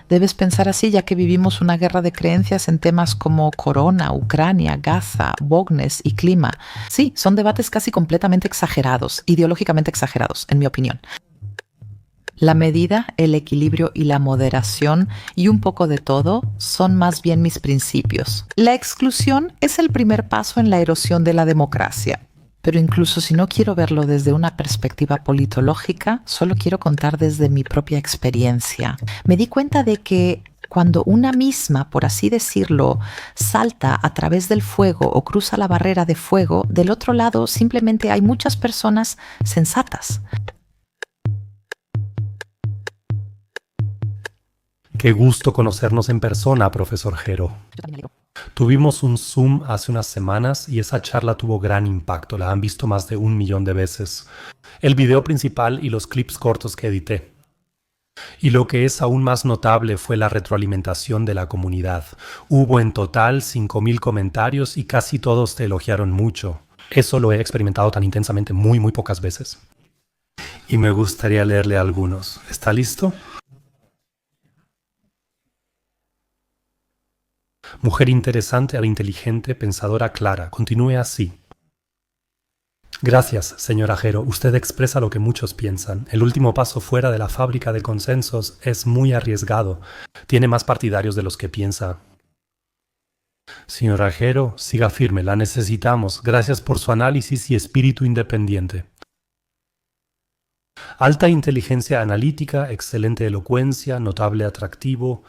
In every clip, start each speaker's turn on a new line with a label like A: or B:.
A: Debes pensar así ya que vivimos una guerra de creencias en temas como corona, Ucrania, Gaza, wokeness y clima. Sí, son debates casi completamente exagerados, ideológicamente exagerados, en mi opinión. La medida, el equilibrio y la moderación y un poco de todo son más bien mis principios. La exclusión es el primer paso en la erosión de la democracia. Pero incluso si no quiero verlo desde una perspectiva politológica, solo quiero contar desde mi propia experiencia. Me di cuenta de que cuando una misma, por así decirlo, salta a través del fuego o cruza la barrera de fuego, del otro lado simplemente hay muchas personas sensatas.
B: Qué gusto conocernos en persona, profesor Jero.
A: Yo también me alegro.
B: Tuvimos un Zoom hace unas semanas y esa charla tuvo gran impacto. La han visto más de 1 millón de veces. El video principal y los clips cortos que edité. Y lo que es aún más notable fue la retroalimentación de la comunidad. Hubo en total 5.000 comentarios y casi todos te elogiaron mucho. Eso lo he experimentado tan intensamente muy pocas veces. Y me gustaría leerle algunos. ¿Está listo? Mujer interesante al inteligente, pensadora clara. Continúe así. Gracias, señora Jero. Usted expresa lo que muchos piensan. El último paso fuera de la fábrica de consensos es muy arriesgado. Tiene más partidarios de los que piensa. Señora Jero, siga firme. La necesitamos. Gracias por su análisis y espíritu independiente. Alta inteligencia analítica, excelente elocuencia, notable atractivo.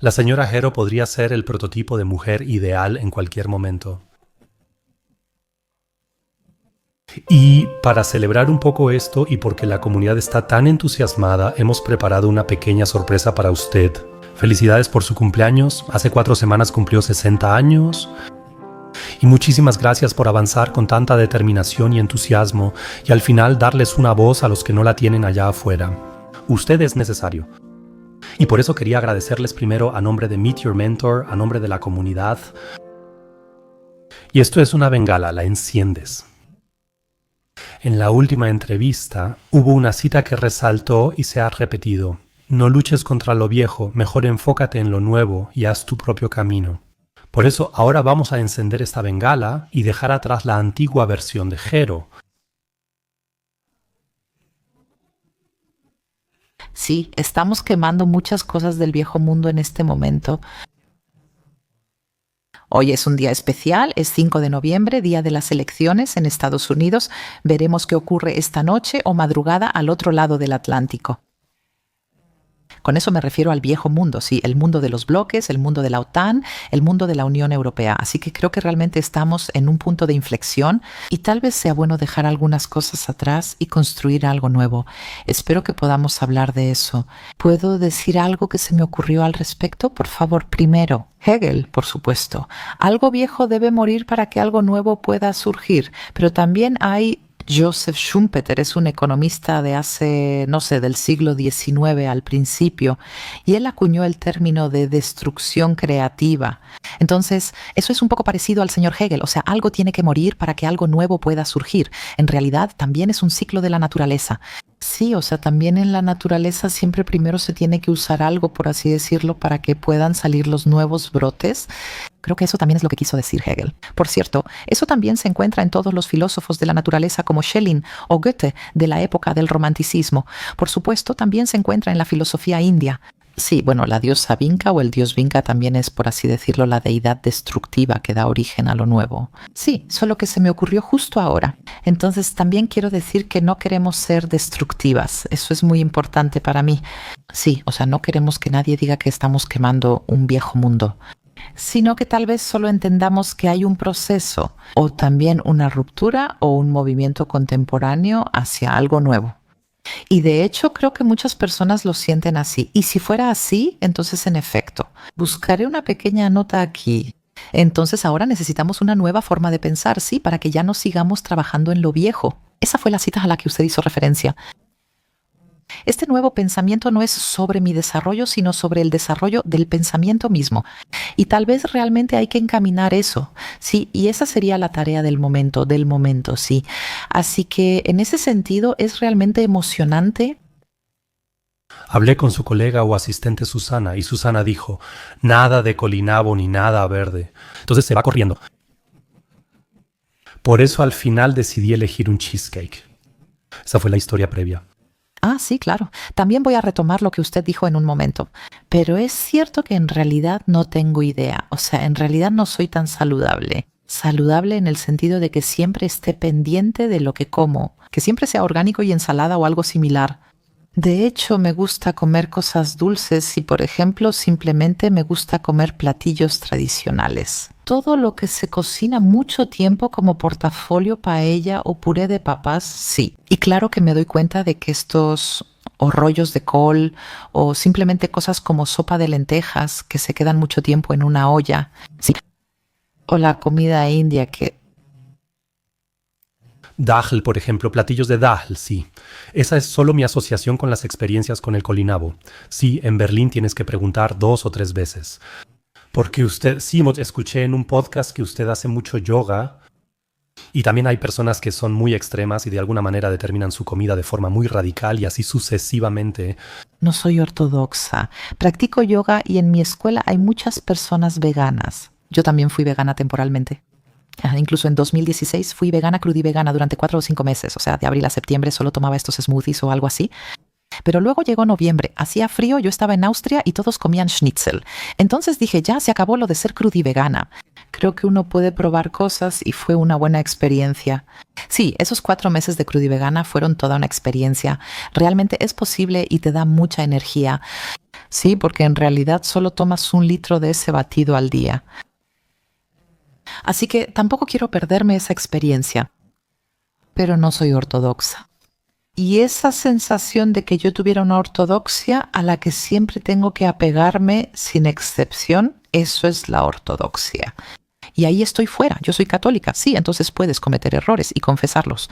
B: La señora Jero podría ser el prototipo de mujer ideal en cualquier momento. Y para celebrar un poco esto y porque la comunidad está tan entusiasmada, hemos preparado una pequeña sorpresa para usted. Felicidades por su cumpleaños. Hace 4 semanas cumplió 60 años. Y muchísimas gracias por avanzar con tanta determinación y entusiasmo y al final darles una voz a los que no la tienen allá afuera. Usted es necesario. Y por eso quería agradecerles primero a nombre de Meet Your Mentor, a nombre de la comunidad. Y esto es una bengala, la enciendes. En la última entrevista hubo una cita que resaltó y se ha repetido. No luches contra lo viejo, mejor enfócate en lo nuevo y haz tu propio camino. Por eso ahora vamos a encender esta bengala y dejar atrás la antigua versión de Jero.
A: Sí, estamos quemando muchas cosas del viejo mundo en este momento. Hoy es un día especial, es 5 de noviembre, día de las elecciones en Estados Unidos. Veremos qué ocurre esta noche o madrugada al otro lado del Atlántico. Con eso me refiero al viejo mundo, sí, el mundo de los bloques, el mundo de la OTAN, el mundo de la Unión Europea. Así que creo que realmente estamos en un punto de inflexión y tal vez sea bueno dejar algunas cosas atrás y construir algo nuevo. Espero que podamos hablar de eso. ¿Puedo decir algo que se me ocurrió al respecto? Por favor, primero, Hegel, por supuesto. Algo viejo debe morir para que algo nuevo pueda surgir, pero también hay Joseph Schumpeter, es un economista de hace, no sé, del siglo XIX al principio, y él acuñó el término de destrucción creativa. Entonces, eso es un poco parecido al señor Hegel, o sea, algo tiene que morir para que algo nuevo pueda surgir. En realidad, también es un ciclo de la naturaleza. Sí, o sea, también en la naturaleza siempre primero se tiene que usar algo, por así decirlo, para que puedan salir los nuevos brotes. Creo que eso también es lo que quiso decir Hegel. Por cierto, eso también se encuentra en todos los filósofos de la naturaleza como Schelling o Goethe de la época del romanticismo. Por supuesto, también se encuentra en la filosofía india. Sí, bueno, la diosa Vinca o el dios Vinca también es, por así decirlo, la deidad destructiva que da origen a lo nuevo. Sí, solo que se me ocurrió justo ahora. Entonces también quiero decir que no queremos ser destructivas. Eso es muy importante para mí. Sí, o sea, no queremos que nadie diga que estamos quemando un viejo mundo, sino que tal vez solo entendamos que hay un proceso o también una ruptura o un movimiento contemporáneo hacia algo nuevo. Y de hecho creo que muchas personas lo sienten así. Y si fuera así, entonces en efecto, buscaré una pequeña nota aquí. Entonces ahora necesitamos una nueva forma de pensar, sí, para que ya no sigamos trabajando en lo viejo. Esa fue la cita a la que usted hizo referencia. Este nuevo pensamiento no es sobre mi desarrollo, sino sobre el desarrollo del pensamiento mismo. Y tal vez realmente hay que encaminar eso, sí, y esa sería la tarea del momento, sí. Así que en ese sentido es realmente emocionante.
B: Hablé con su colega o asistente Susana y Susana dijo, nada de colinabo ni nada verde. Entonces se va corriendo. Por eso al final decidí elegir un cheesecake. Esa fue la historia previa.
A: Ah, sí, claro. También voy a retomar lo que usted dijo en un momento. Pero es cierto que en realidad no tengo idea. O sea, en realidad no soy tan saludable. Saludable en el sentido de que siempre esté pendiente de lo que como, que siempre sea orgánico y ensalada o algo similar. De hecho, me gusta comer cosas dulces y, por ejemplo, simplemente me gusta comer platillos tradicionales. Todo lo que se cocina mucho tiempo como portafolio, paella o puré de papas, sí. Y claro que me doy cuenta de que estos o rollos de col o simplemente cosas como sopa de lentejas que se quedan mucho tiempo en una olla, sí. O la comida india que
B: Dahl, por ejemplo, platillos de Dahl, sí. Esa es solo mi asociación con las experiencias con el colinabo. Sí, en Berlín tienes que preguntar 2 o 3 veces. Porque usted, sí, escuché en un podcast que usted hace mucho yoga y también hay personas que son muy extremas y de alguna manera determinan su comida de forma muy radical y así sucesivamente.
A: no soy ortodoxa. Practico yoga y en mi escuela hay muchas personas veganas. Yo también fui vegana temporalmente. Incluso en 2016 fui vegana, crudivegana durante 4 o 5 meses. O sea, de abril a septiembre solo tomaba estos smoothies o algo así. Pero luego llegó noviembre, hacía frío, yo estaba en Austria y todos comían schnitzel. Entonces dije, ya se acabó lo de ser crudivegana. Creo que uno puede probar cosas y fue una buena experiencia. Sí, esos 4 meses de crudivegana fueron toda una experiencia. Realmente es posible y te da mucha energía. Sí, porque en realidad solo tomas 1 litro de ese batido al día. Así que tampoco quiero perderme esa experiencia. Pero no soy ortodoxa. Y esa sensación de que yo tuviera una ortodoxia a la que siempre tengo que apegarme sin excepción, eso es la ortodoxia. Y ahí estoy fuera, yo soy católica, sí, entonces puedes cometer errores y confesarlos.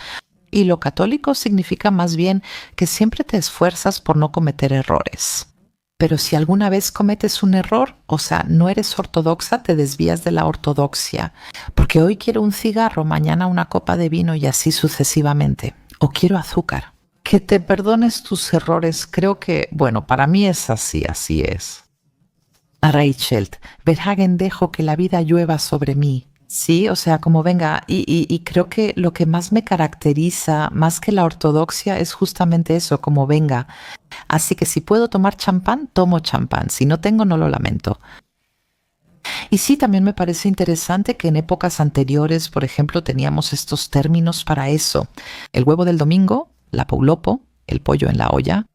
A: Y lo católico significa más bien que siempre te esfuerzas por no cometer errores. Pero si alguna vez cometes un error, o sea, no eres ortodoxa, te desvías de la ortodoxia. Porque hoy quiero un cigarro, mañana una copa de vino y así sucesivamente. O quiero azúcar. Que te perdones tus errores, creo que, bueno, para mí es así, así es. Rachel, Verhagen dejo que la vida llueva sobre mí. Sí, o sea, como venga, y creo que lo que más me caracteriza, más que la ortodoxia, es justamente eso, como venga. Así que si puedo tomar champán, tomo champán. Si no tengo, no lo lamento. Y sí, también me parece interesante que en épocas anteriores, por ejemplo, teníamos estos términos para eso. El huevo del domingo, la paulopo, el pollo en la olla,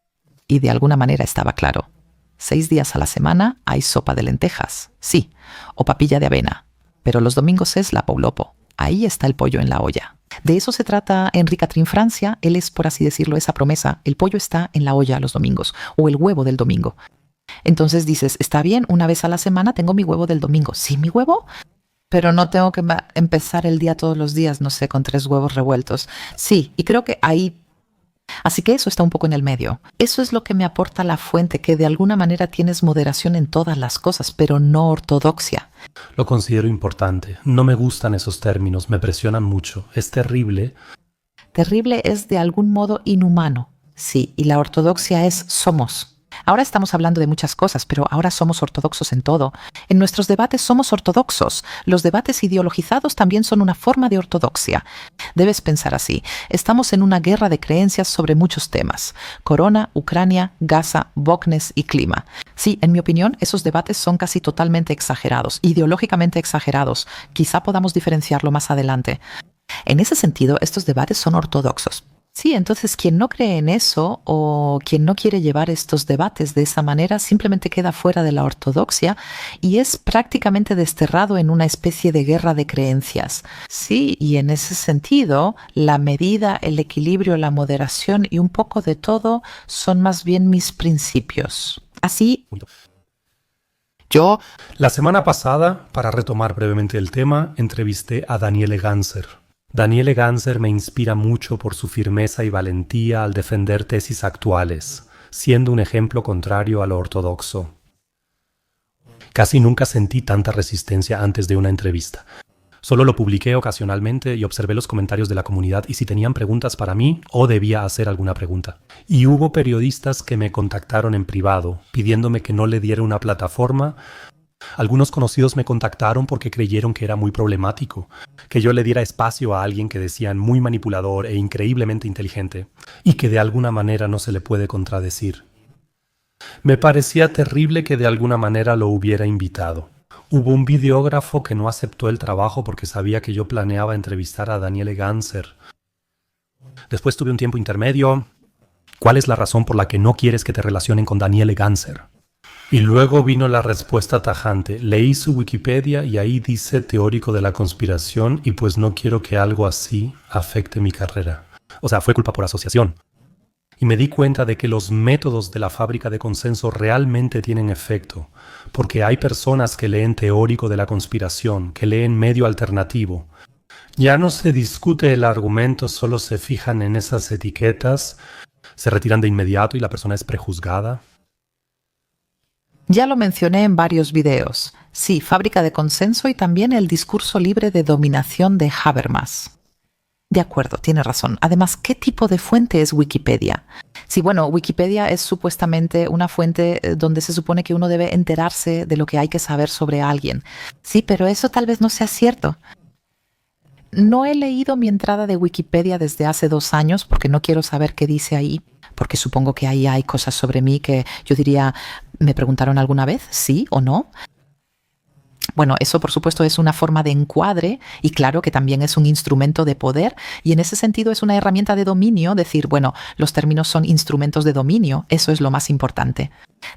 A: y de alguna manera estaba claro. 6 días a la semana hay sopa de lentejas, sí, o papilla de avena, pero los domingos es la paulopo. Ahí está el pollo en la olla. De eso se trata Henri Catherine Francia. Él es, por así decirlo, esa promesa. El pollo está en la olla los domingos, o el huevo del domingo. Entonces dices, está bien, 1 vez a la semana tengo mi huevo del domingo. ¿Sí, mi huevo? Pero no tengo que empezar el día todos los días, no sé, con 3 huevos revueltos. Sí, y creo que ahí... Así que eso está un poco en el medio. Eso es lo que me aporta la fuente, que de alguna manera tienes moderación en todas las cosas, pero no ortodoxia.
B: Lo considero importante. No me gustan esos términos, me presionan mucho. Es terrible.
A: Terrible es de algún modo inhumano. Sí, y la ortodoxia es somos. Ahora estamos hablando de muchas cosas, pero ahora somos ortodoxos en todo. En nuestros debates somos ortodoxos. Los debates ideologizados también son una forma de ortodoxia. Debes pensar así. Estamos en una guerra de creencias sobre muchos temas. Corona, Ucrania, Gaza, Boknes y clima. Sí, en mi opinión, esos debates son casi totalmente exagerados, ideológicamente exagerados. Quizá podamos diferenciarlo más adelante. En ese sentido, estos debates son ortodoxos. Sí, entonces quien no cree en eso o quien no quiere llevar estos debates de esa manera simplemente queda fuera de la ortodoxia y es prácticamente desterrado en una especie de guerra de creencias. Sí, y en ese sentido, la medida, el equilibrio, la moderación y un poco de todo son más bien mis principios. Así, yo...
B: La semana pasada, para retomar brevemente el tema, entrevisté a Daniele Ganser. Daniele Ganser me inspira mucho por su firmeza y valentía al defender tesis actuales, siendo un ejemplo contrario a lo ortodoxo. Casi nunca sentí tanta resistencia antes de una entrevista. Solo lo publiqué ocasionalmente y observé los comentarios de la comunidad y si tenían preguntas para mí o debía hacer alguna pregunta. Y hubo periodistas que me contactaron en privado, pidiéndome que no le diera una plataforma. Algunos conocidos me contactaron porque creyeron que era muy problemático, que yo le diera espacio a alguien que decían muy manipulador e increíblemente inteligente, y que de alguna manera no se le puede contradecir. Me parecía terrible que de alguna manera lo hubiera invitado. Hubo un videógrafo que no aceptó el trabajo porque sabía que yo planeaba entrevistar a Daniele Ganser. Después tuve un tiempo intermedio. ¿Cuál es la razón por la que no quieres que te relacionen con Daniele Ganser? Y luego vino la respuesta tajante. Leí su Wikipedia y ahí dice teórico de la conspiración y pues no quiero que algo así afecte mi carrera. O sea, fue culpa por asociación. Y me di cuenta de que los métodos de la fábrica de consenso realmente tienen efecto, porque hay personas que leen teórico de la conspiración, que leen medio alternativo. Ya no se discute el argumento, solo se fijan en esas etiquetas, se retiran de inmediato y la persona es prejuzgada.
A: Ya lo mencioné en varios videos. Sí, fábrica de consenso y también el discurso libre de dominación de Habermas. De acuerdo, tiene razón. Además, ¿qué tipo de fuente es Wikipedia? Sí, bueno, Wikipedia es supuestamente una fuente donde se supone que uno debe enterarse de lo que hay que saber sobre alguien. Sí, pero eso tal vez no sea cierto. No he leído mi entrada de Wikipedia desde hace 2 años porque no quiero saber qué dice ahí, porque supongo que ahí hay cosas sobre mí que yo diría, ¿me preguntaron alguna vez? ¿Sí o no? Bueno, eso por supuesto es una forma de encuadre y claro que también es un instrumento de poder y en ese sentido es una herramienta de dominio, decir, bueno, los términos son instrumentos de dominio, eso es lo más importante.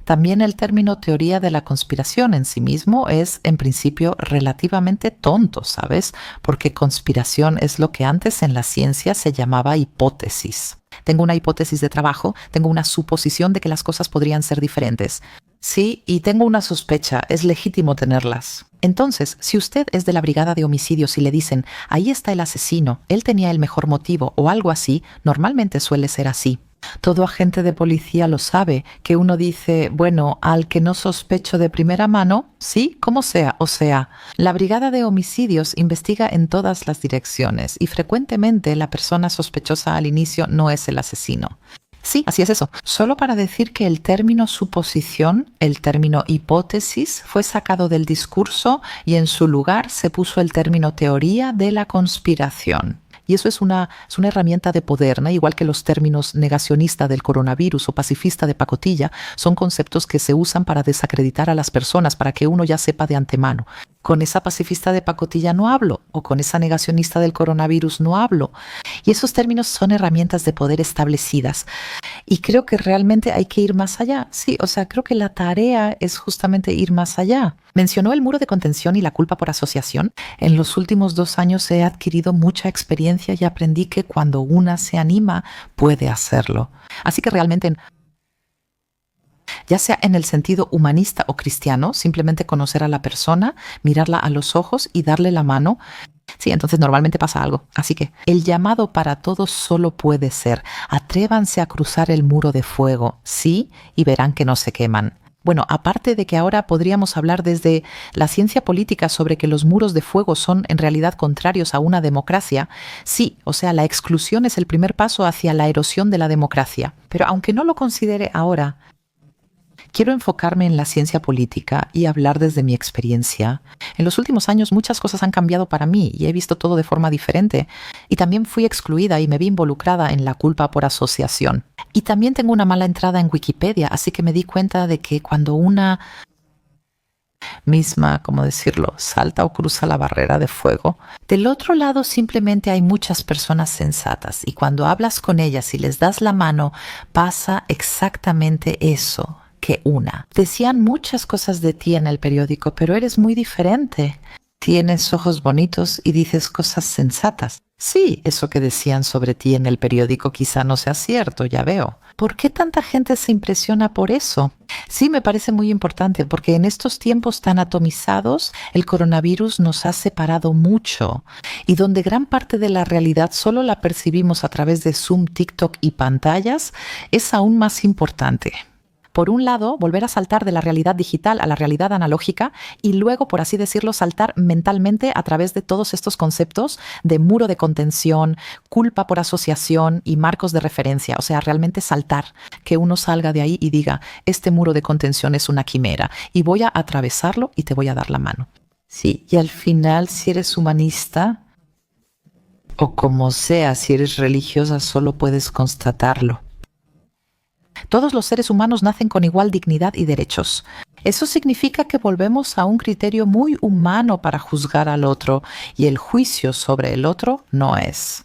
A: También el término teoría de la conspiración en sí mismo es en principio relativamente tonto, ¿sabes? Porque conspiración es lo que antes en la ciencia se llamaba hipótesis. Tengo una hipótesis de trabajo, tengo una suposición de que las cosas podrían ser diferentes. Sí, y tengo una sospecha, es legítimo tenerlas. Entonces, si usted es de la brigada de homicidios y le dicen, ahí está el asesino, él tenía el mejor motivo o algo así, normalmente suele ser así. Todo agente de policía lo sabe, que uno dice, bueno, al que no sospecho de primera mano, sí, como sea, o sea, la brigada de homicidios investiga en todas las direcciones y frecuentemente la persona sospechosa al inicio no es el asesino. Sí, así es eso. Solo para decir que el término suposición, el término hipótesis, fue sacado del discurso y en su lugar se puso el término teoría de la conspiración. Y eso es una herramienta de poder, ¿no? Igual que los términos negacionista del coronavirus o pacifista de pacotilla, son conceptos que se usan para desacreditar a las personas, para que uno ya sepa de antemano. Con esa pacifista de pacotilla no hablo, o con esa negacionista del coronavirus no hablo. Y esos términos son herramientas de poder establecidas. Y creo que realmente hay que ir más allá. Sí, o sea, creo que la tarea es justamente ir más allá. Mencionó el muro de contención y la culpa por asociación. En los últimos 2 años he adquirido mucha experiencia y aprendí que cuando una se anima, puede hacerlo. Así que realmente, ya sea en el sentido humanista o cristiano, simplemente conocer a la persona, mirarla a los ojos y darle la mano. Sí, entonces normalmente pasa algo. Así que el llamado para todos solo puede ser, atrévanse a cruzar el muro de fuego, sí, y verán que no se queman. Bueno, aparte de que ahora podríamos hablar desde la ciencia política sobre que los muros de fuego son en realidad contrarios a una democracia, sí, o sea, la exclusión es el primer paso hacia la erosión de la democracia. Pero aunque no lo considere ahora, quiero enfocarme en la ciencia política y hablar desde mi experiencia. En los últimos años muchas cosas han cambiado para mí y he visto todo de forma diferente. Y también fui excluida y me vi involucrada en la culpa por asociación. Y también tengo una mala entrada en Wikipedia, así que me di cuenta de que cuando una misma, ¿cómo decirlo?, salta o cruza la barrera de fuego, del otro lado simplemente hay muchas personas sensatas y cuando hablas con ellas y les das la mano, pasa exactamente eso. Que una. Decían muchas cosas de ti en el periódico, pero eres muy diferente. Tienes ojos bonitos y dices cosas sensatas. Sí, eso que decían sobre ti en el periódico quizá no sea cierto, ya veo. ¿Por qué tanta gente se impresiona por eso? Sí, me parece muy importante, porque en estos tiempos tan atomizados, el coronavirus nos ha separado mucho. Y donde gran parte de la realidad solo la percibimos a través de Zoom, TikTok y pantallas, es aún más importante. Por un lado, volver a saltar de la realidad digital a la realidad analógica y luego, por así decirlo, saltar mentalmente a través de todos estos conceptos de muro de contención, culpa por asociación y marcos de referencia. O sea, realmente saltar, que uno salga de ahí y diga, este muro de contención es una quimera y voy a atravesarlo y te voy a dar la mano.
C: Sí, y al final, si eres humanista, o como sea, si eres religiosa, solo puedes constatarlo.
A: Todos los seres humanos nacen con igual dignidad y derechos. Eso significa que volvemos a un criterio muy humano para juzgar al otro, y el juicio sobre el otro no es: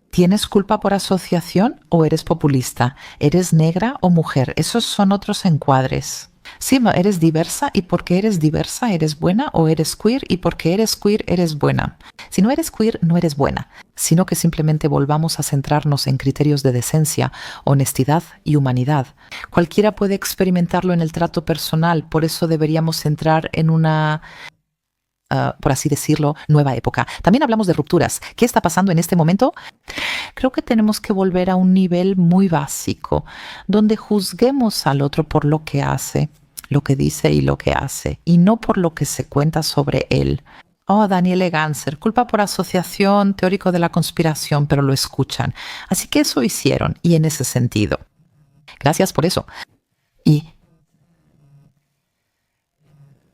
A: ¿tienes culpa por asociación o eres populista? ¿Eres negra o mujer? Esos son otros encuadres. Sí, eres diversa y porque eres diversa eres buena, o eres queer y porque eres queer eres buena. Si no eres queer no eres buena, sino que simplemente volvamos a centrarnos en criterios de decencia, honestidad y humanidad. Cualquiera puede experimentarlo en el trato personal, por eso deberíamos entrar en una, por así decirlo, nueva época. También hablamos de rupturas. ¿Qué está pasando en este momento? Creo que tenemos que volver a un nivel muy básico, donde juzguemos al otro por lo que hace, lo que dice y lo que hace, y no por lo que se cuenta sobre él. Oh, Daniel Ganser, culpa por asociación, teórico de la conspiración, pero lo escuchan. Así que eso hicieron, y en ese sentido. Gracias por eso. Y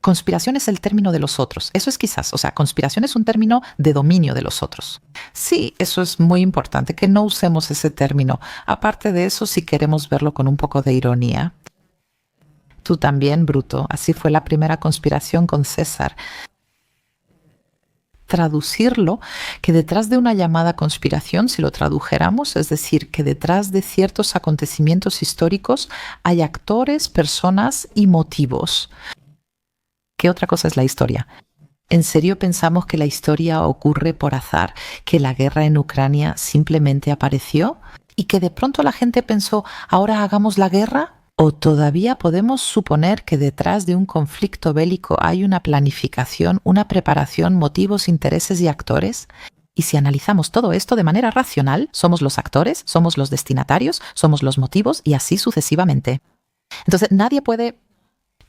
A: conspiración es el término de los otros. Eso es quizás, o sea, conspiración es un término de dominio de los otros. Sí, eso es muy importante, que no usemos ese término. Aparte de eso, si queremos verlo con un poco de ironía. Tú también, Bruto. Así fue la primera conspiración con César. Traducirlo, que detrás de una llamada conspiración, si lo tradujéramos, es decir, que detrás de ciertos acontecimientos históricos hay actores, personas y motivos. ¿Qué otra cosa es la historia? ¿En serio pensamos que la historia ocurre por azar? ¿Que la guerra en Ucrania simplemente apareció? ¿Y que de pronto la gente pensó, ahora hagamos la guerra? ¿O todavía podemos suponer que detrás de un conflicto bélico hay una planificación, una preparación, motivos, intereses y actores? Y si analizamos todo esto de manera racional, somos los actores, somos los destinatarios, somos los motivos y así sucesivamente. Entonces nadie puede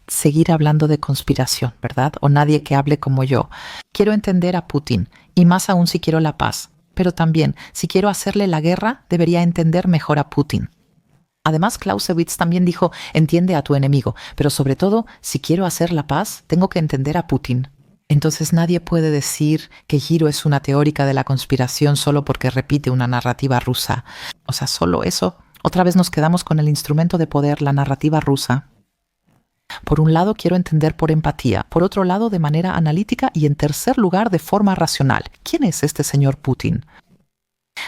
A: seguir hablando de conspiración, ¿verdad? O nadie que hable como yo. Quiero entender a Putin, y más aún si quiero la paz. Pero también, si quiero hacerle la guerra, debería entender mejor a Putin. Además, Clausewitz también dijo, entiende a tu enemigo, pero sobre todo, si quiero hacer la paz, tengo que entender a Putin. Entonces nadie puede decir que Giro es una teórica de la conspiración solo porque repite una narrativa rusa. O sea, solo eso. Otra vez nos quedamos con el instrumento de poder, la narrativa rusa. Por un lado, quiero entender por empatía, por otro lado, de manera analítica y en tercer lugar, de forma racional. ¿Quién es este señor Putin?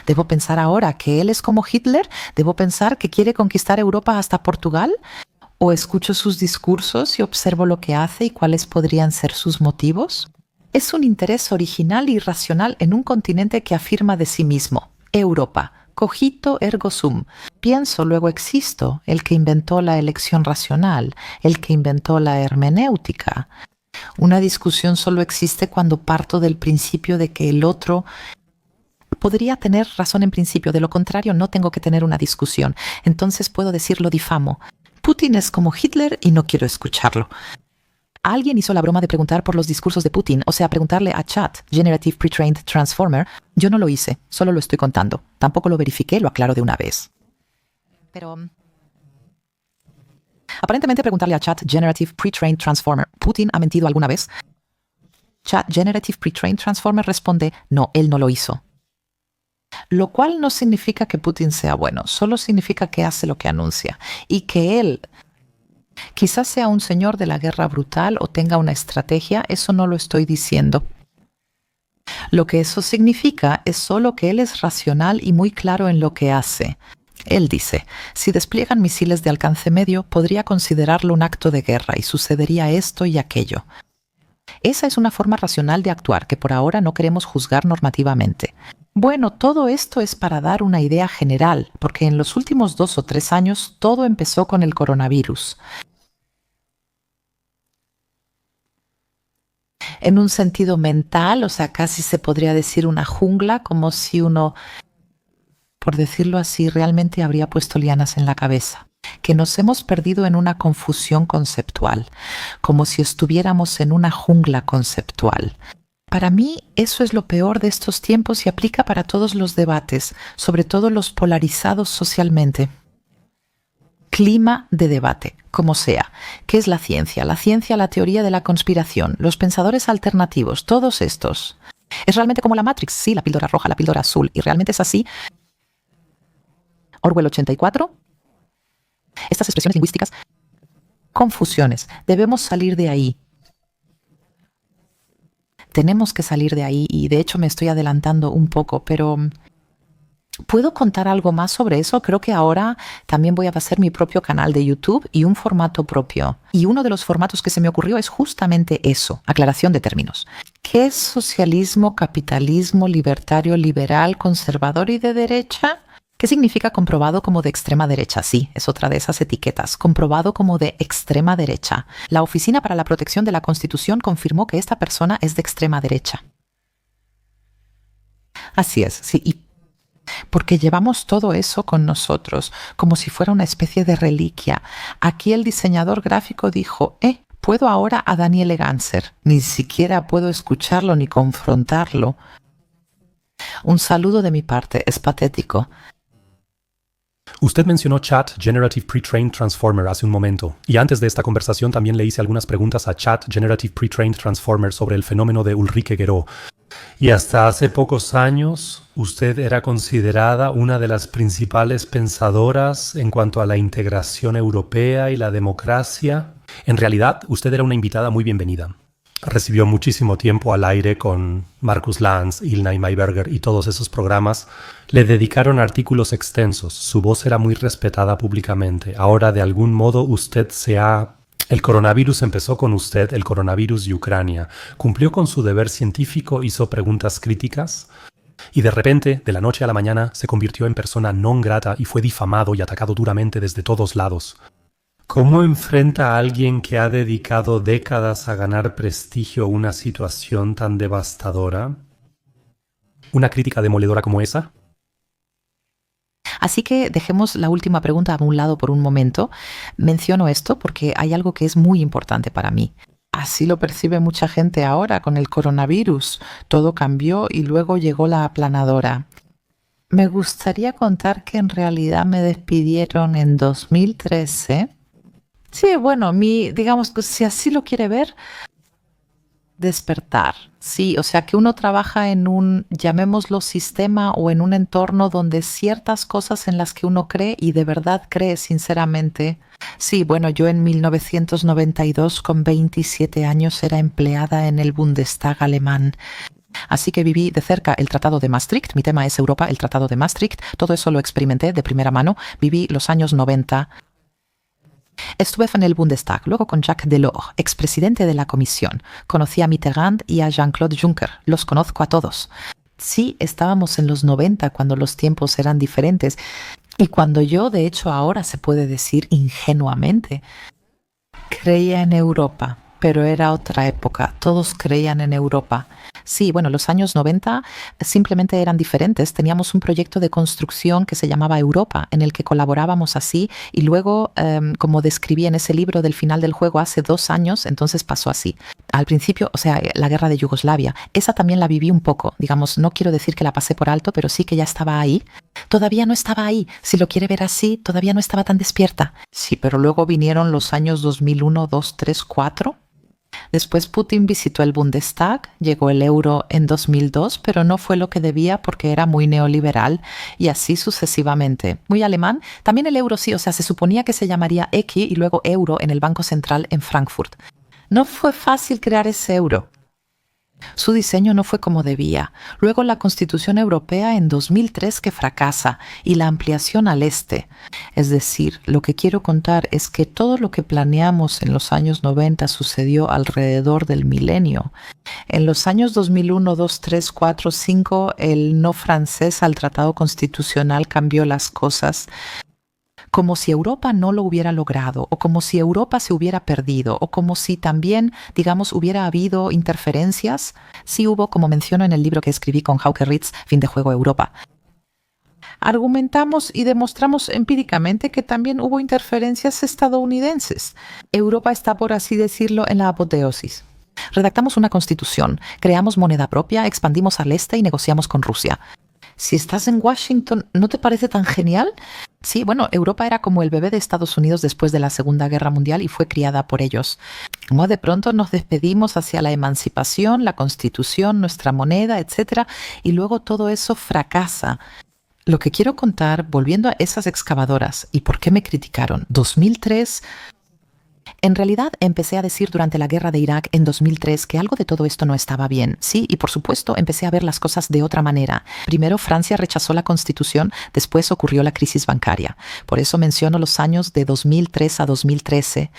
A: ¿Debo pensar ahora que él es como Hitler? ¿Debo pensar que quiere conquistar Europa hasta Portugal? ¿O escucho sus discursos y observo lo que hace y cuáles podrían ser sus motivos? Es un interés original y racional en un continente que afirma de sí mismo, Europa. Cogito ergo sum. Pienso, luego existo, el que inventó la elección racional, el que inventó la hermenéutica. Una discusión solo existe cuando parto del principio de que el otro podría tener razón en principio, de lo contrario no tengo que tener una discusión. Entonces puedo decir lo difamo. Putin es como Hitler y no quiero escucharlo. Alguien hizo la broma de preguntar por los discursos de Putin, o sea, preguntarle a Chat, Generative Pre-trained Transformer. Yo no lo hice, solo lo estoy contando. Tampoco lo verifiqué, lo aclaro de una vez. Pero aparentemente preguntarle a Chat, Generative Pre-trained Transformer, ¿Putin ha mentido alguna vez? Chat, Generative Pre-trained Transformer responde, no, él no lo hizo. Lo cual no significa que Putin sea bueno, solo significa que hace lo que anuncia y que él quizás sea un señor de la guerra brutal o tenga una estrategia, eso no lo estoy diciendo. Lo que eso significa es solo que él es racional y muy claro en lo que hace. Él dice, si despliegan misiles de alcance medio, podría considerarlo un acto de guerra y sucedería esto y aquello. Esa es una forma racional de actuar que por ahora no queremos juzgar normativamente. Bueno, todo esto es para dar una idea general, porque en los últimos 2 o 3 años todo empezó con el coronavirus. En un sentido mental, o sea, casi se podría decir una jungla, como si uno, por decirlo así, realmente habría puesto lianas en la cabeza. que nos hemos perdido en una confusión conceptual, como si estuviéramos en una jungla conceptual. Para mí, eso es lo peor de estos tiempos y aplica para todos los debates, sobre todo los polarizados socialmente. Clima de debate, como sea. ¿Qué es la ciencia? La ciencia, la teoría de la conspiración, los pensadores alternativos, todos estos. ¿Es realmente como la Matrix? Sí, la píldora roja, la píldora azul. ¿Y realmente es así? Orwell 84. Estas expresiones lingüísticas, confusiones. Debemos salir de ahí. Tenemos que salir de ahí y de hecho me estoy adelantando un poco, pero ¿puedo contar algo más sobre eso? Creo que ahora también voy a hacer mi propio canal de YouTube y un formato propio. Y uno de los formatos que se me ocurrió es justamente eso, aclaración de términos. ¿Qué es socialismo, capitalismo, libertario, liberal, conservador y de derecha? ¿Qué significa comprobado como de extrema derecha? Sí, es otra de esas etiquetas. Comprobado como de extrema derecha. La Oficina para la Protección de la Constitución confirmó que esta persona es de extrema derecha. Así es, sí. Y porque llevamos todo eso con nosotros, como si fuera una especie de reliquia. Aquí el diseñador gráfico dijo, puedo ahora a Daniele Ganser. Ni siquiera puedo escucharlo ni confrontarlo. Un saludo de mi parte, es patético.
B: Usted mencionó Chat Generative Pre-trained Transformer hace un momento, y antes de esta conversación también le hice algunas preguntas a Chat Generative Pre-trained Transformer sobre el fenómeno de Ulrike Guérot. Y hasta hace pocos años, usted era considerada una de las principales pensadoras en cuanto a la integración europea y la democracia. En realidad, usted era una invitada muy bienvenida. Recibió muchísimo tiempo al aire con Markus Lanz, Ilna y Mayberger y todos esos programas. Le dedicaron artículos extensos. Su voz era muy respetada públicamente. Ahora, de algún modo, usted se ha... El coronavirus empezó con usted, el coronavirus y Ucrania. Cumplió con su deber científico, hizo preguntas críticas y de repente, de la noche a la mañana, se convirtió en persona non grata y fue difamado y atacado duramente desde todos lados. ¿Cómo enfrenta a alguien que ha dedicado décadas a ganar prestigio una situación tan devastadora? ¿Una crítica demoledora como esa?
A: Así que dejemos la última pregunta a un lado por un momento. Menciono esto porque hay algo que es muy importante para mí. Así lo percibe mucha gente ahora con el coronavirus. Todo cambió y luego llegó la aplanadora. Me gustaría contar que en realidad me despidieron en 2013. Sí, bueno, digamos que si así lo quiere ver, despertar. Sí, o sea que uno trabaja en un, llamémoslo sistema o en un entorno donde ciertas cosas en las que uno cree y de verdad cree sinceramente. Sí, bueno, yo en 1992 con 27 años era empleada en el Bundestag alemán. Así que viví de cerca el Tratado de Maastricht. Mi tema es Europa, el Tratado de Maastricht. Todo eso lo experimenté de primera mano. Viví los años 90. Estuve en el Bundestag, luego con Jacques Delors, expresidente de la Comisión. Conocí a Mitterrand y a Jean-Claude Juncker. Los conozco a todos. Sí, estábamos en los 90 cuando los tiempos eran diferentes y cuando yo, de hecho, ahora se puede decir ingenuamente, creía en Europa, pero era otra época. Todos creían en Europa. Sí, bueno, los años 90 simplemente eran diferentes. Teníamos un proyecto de construcción que se llamaba Europa, en el que colaborábamos así y luego, como describí en ese libro del final del juego hace 2 años, entonces pasó así. Al principio, o sea, la guerra de Yugoslavia, esa también la viví un poco. Digamos, no quiero decir que la pasé por alto, pero sí que ya estaba ahí. Todavía no estaba ahí. Si lo quiere ver así, todavía no estaba tan despierta. Sí, pero luego vinieron los años 2001, 2, 3, 4... Después Putin visitó el Bundestag, llegó el euro en 2002, pero no fue lo que debía porque era muy neoliberal y así sucesivamente. Muy alemán. También el euro sí, o sea, se suponía que se llamaría Eki y luego euro en el Banco Central en Frankfurt. No fue fácil crear ese euro. Su diseño no fue como debía. Luego la Constitución Europea en 2003 que fracasa y la ampliación al este. Es decir, lo que quiero contar es que todo lo que planeamos en los años 90 sucedió alrededor del milenio. En los años 2001, 2, 3, 4, 5, el no francés al Tratado Constitucional cambió las cosas. Como si Europa no lo hubiera logrado, o como si Europa se hubiera perdido, o como si también, digamos, hubiera habido interferencias. Sí hubo, como menciono en el libro que escribí con Hauke Ritz, Fin de Juego Europa. Argumentamos y demostramos empíricamente que también hubo interferencias estadounidenses. Europa está, por así decirlo, en la apoteosis. Redactamos una constitución, creamos moneda propia, expandimos al este y negociamos con Rusia. Si estás en Washington, ¿no te parece tan genial? Sí, bueno, Europa era como el bebé de Estados Unidos después de la Segunda Guerra Mundial y fue criada por ellos. Como de pronto nos despedimos hacia la emancipación, la Constitución, nuestra moneda, etc. Y luego todo eso fracasa. Lo que quiero contar, volviendo a esas excavadoras y por qué me criticaron, 2003... En realidad empecé a decir durante la guerra de Irak en 2003 que algo de todo esto no estaba bien. Sí, y por supuesto empecé a ver las cosas de otra manera. Primero Francia rechazó la Constitución, después ocurrió la crisis bancaria. Por eso menciono los años de 2003 a 2013.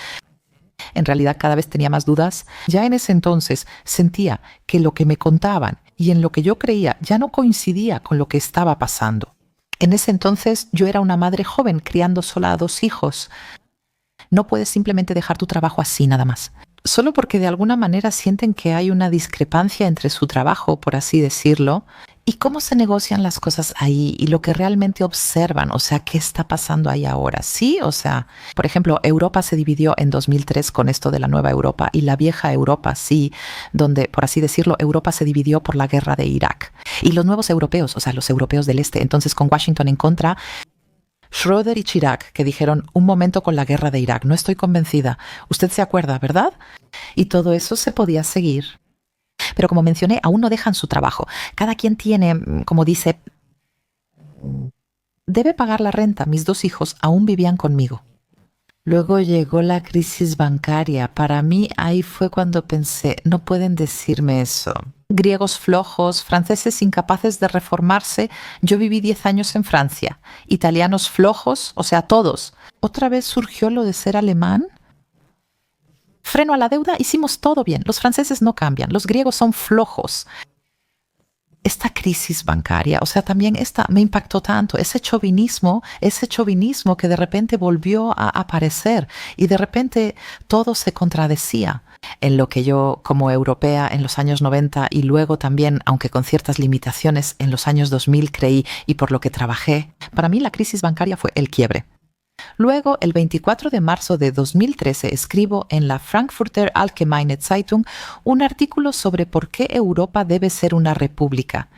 A: En realidad cada vez tenía más dudas. Ya en ese entonces sentía que lo que me contaban y en lo que yo creía ya no coincidía con lo que estaba pasando. En ese entonces yo era una madre joven criando sola a 2 hijos. No puedes simplemente dejar tu trabajo así nada más. Solo porque de alguna manera sienten que hay una discrepancia entre su trabajo, por así decirlo, y cómo se negocian las cosas ahí y lo que realmente observan, o sea, qué está pasando ahí ahora. Sí, o sea, por ejemplo, Europa se dividió en 2003 con esto de la nueva Europa y la vieja Europa, sí, donde, por así decirlo, Europa se dividió por la guerra de Irak. Y los nuevos europeos, o sea, los europeos del este, entonces con Washington en contra, Schröder y Chirac, que dijeron, un momento con la guerra de Irak, no estoy convencida. Usted se acuerda, ¿verdad? Y todo eso se podía seguir. Pero como mencioné, aún no dejan su trabajo. Cada quien tiene, como dice, debe pagar la renta. Mis 2 hijos aún vivían conmigo. Luego llegó la crisis bancaria. Para mí ahí fue cuando pensé, no pueden decirme eso. Griegos flojos, franceses incapaces de reformarse. Yo viví 10 años en Francia. Italianos flojos, o sea, todos. ¿Otra vez surgió lo de ser alemán? Freno a la deuda, hicimos todo bien. Los franceses no cambian, los griegos son flojos. Esta crisis bancaria, o sea, también esta me impactó tanto, ese chauvinismo que de repente volvió a aparecer y de repente todo se contradecía. En lo que yo como europea en los años 90 y luego también, aunque con ciertas limitaciones, en los años 2000 creí y por lo que trabajé, para mí la crisis bancaria fue el quiebre. Luego, el 24 de marzo de 2013, escribo en la Frankfurter Allgemeine Zeitung un artículo sobre por qué Europa debe ser una república.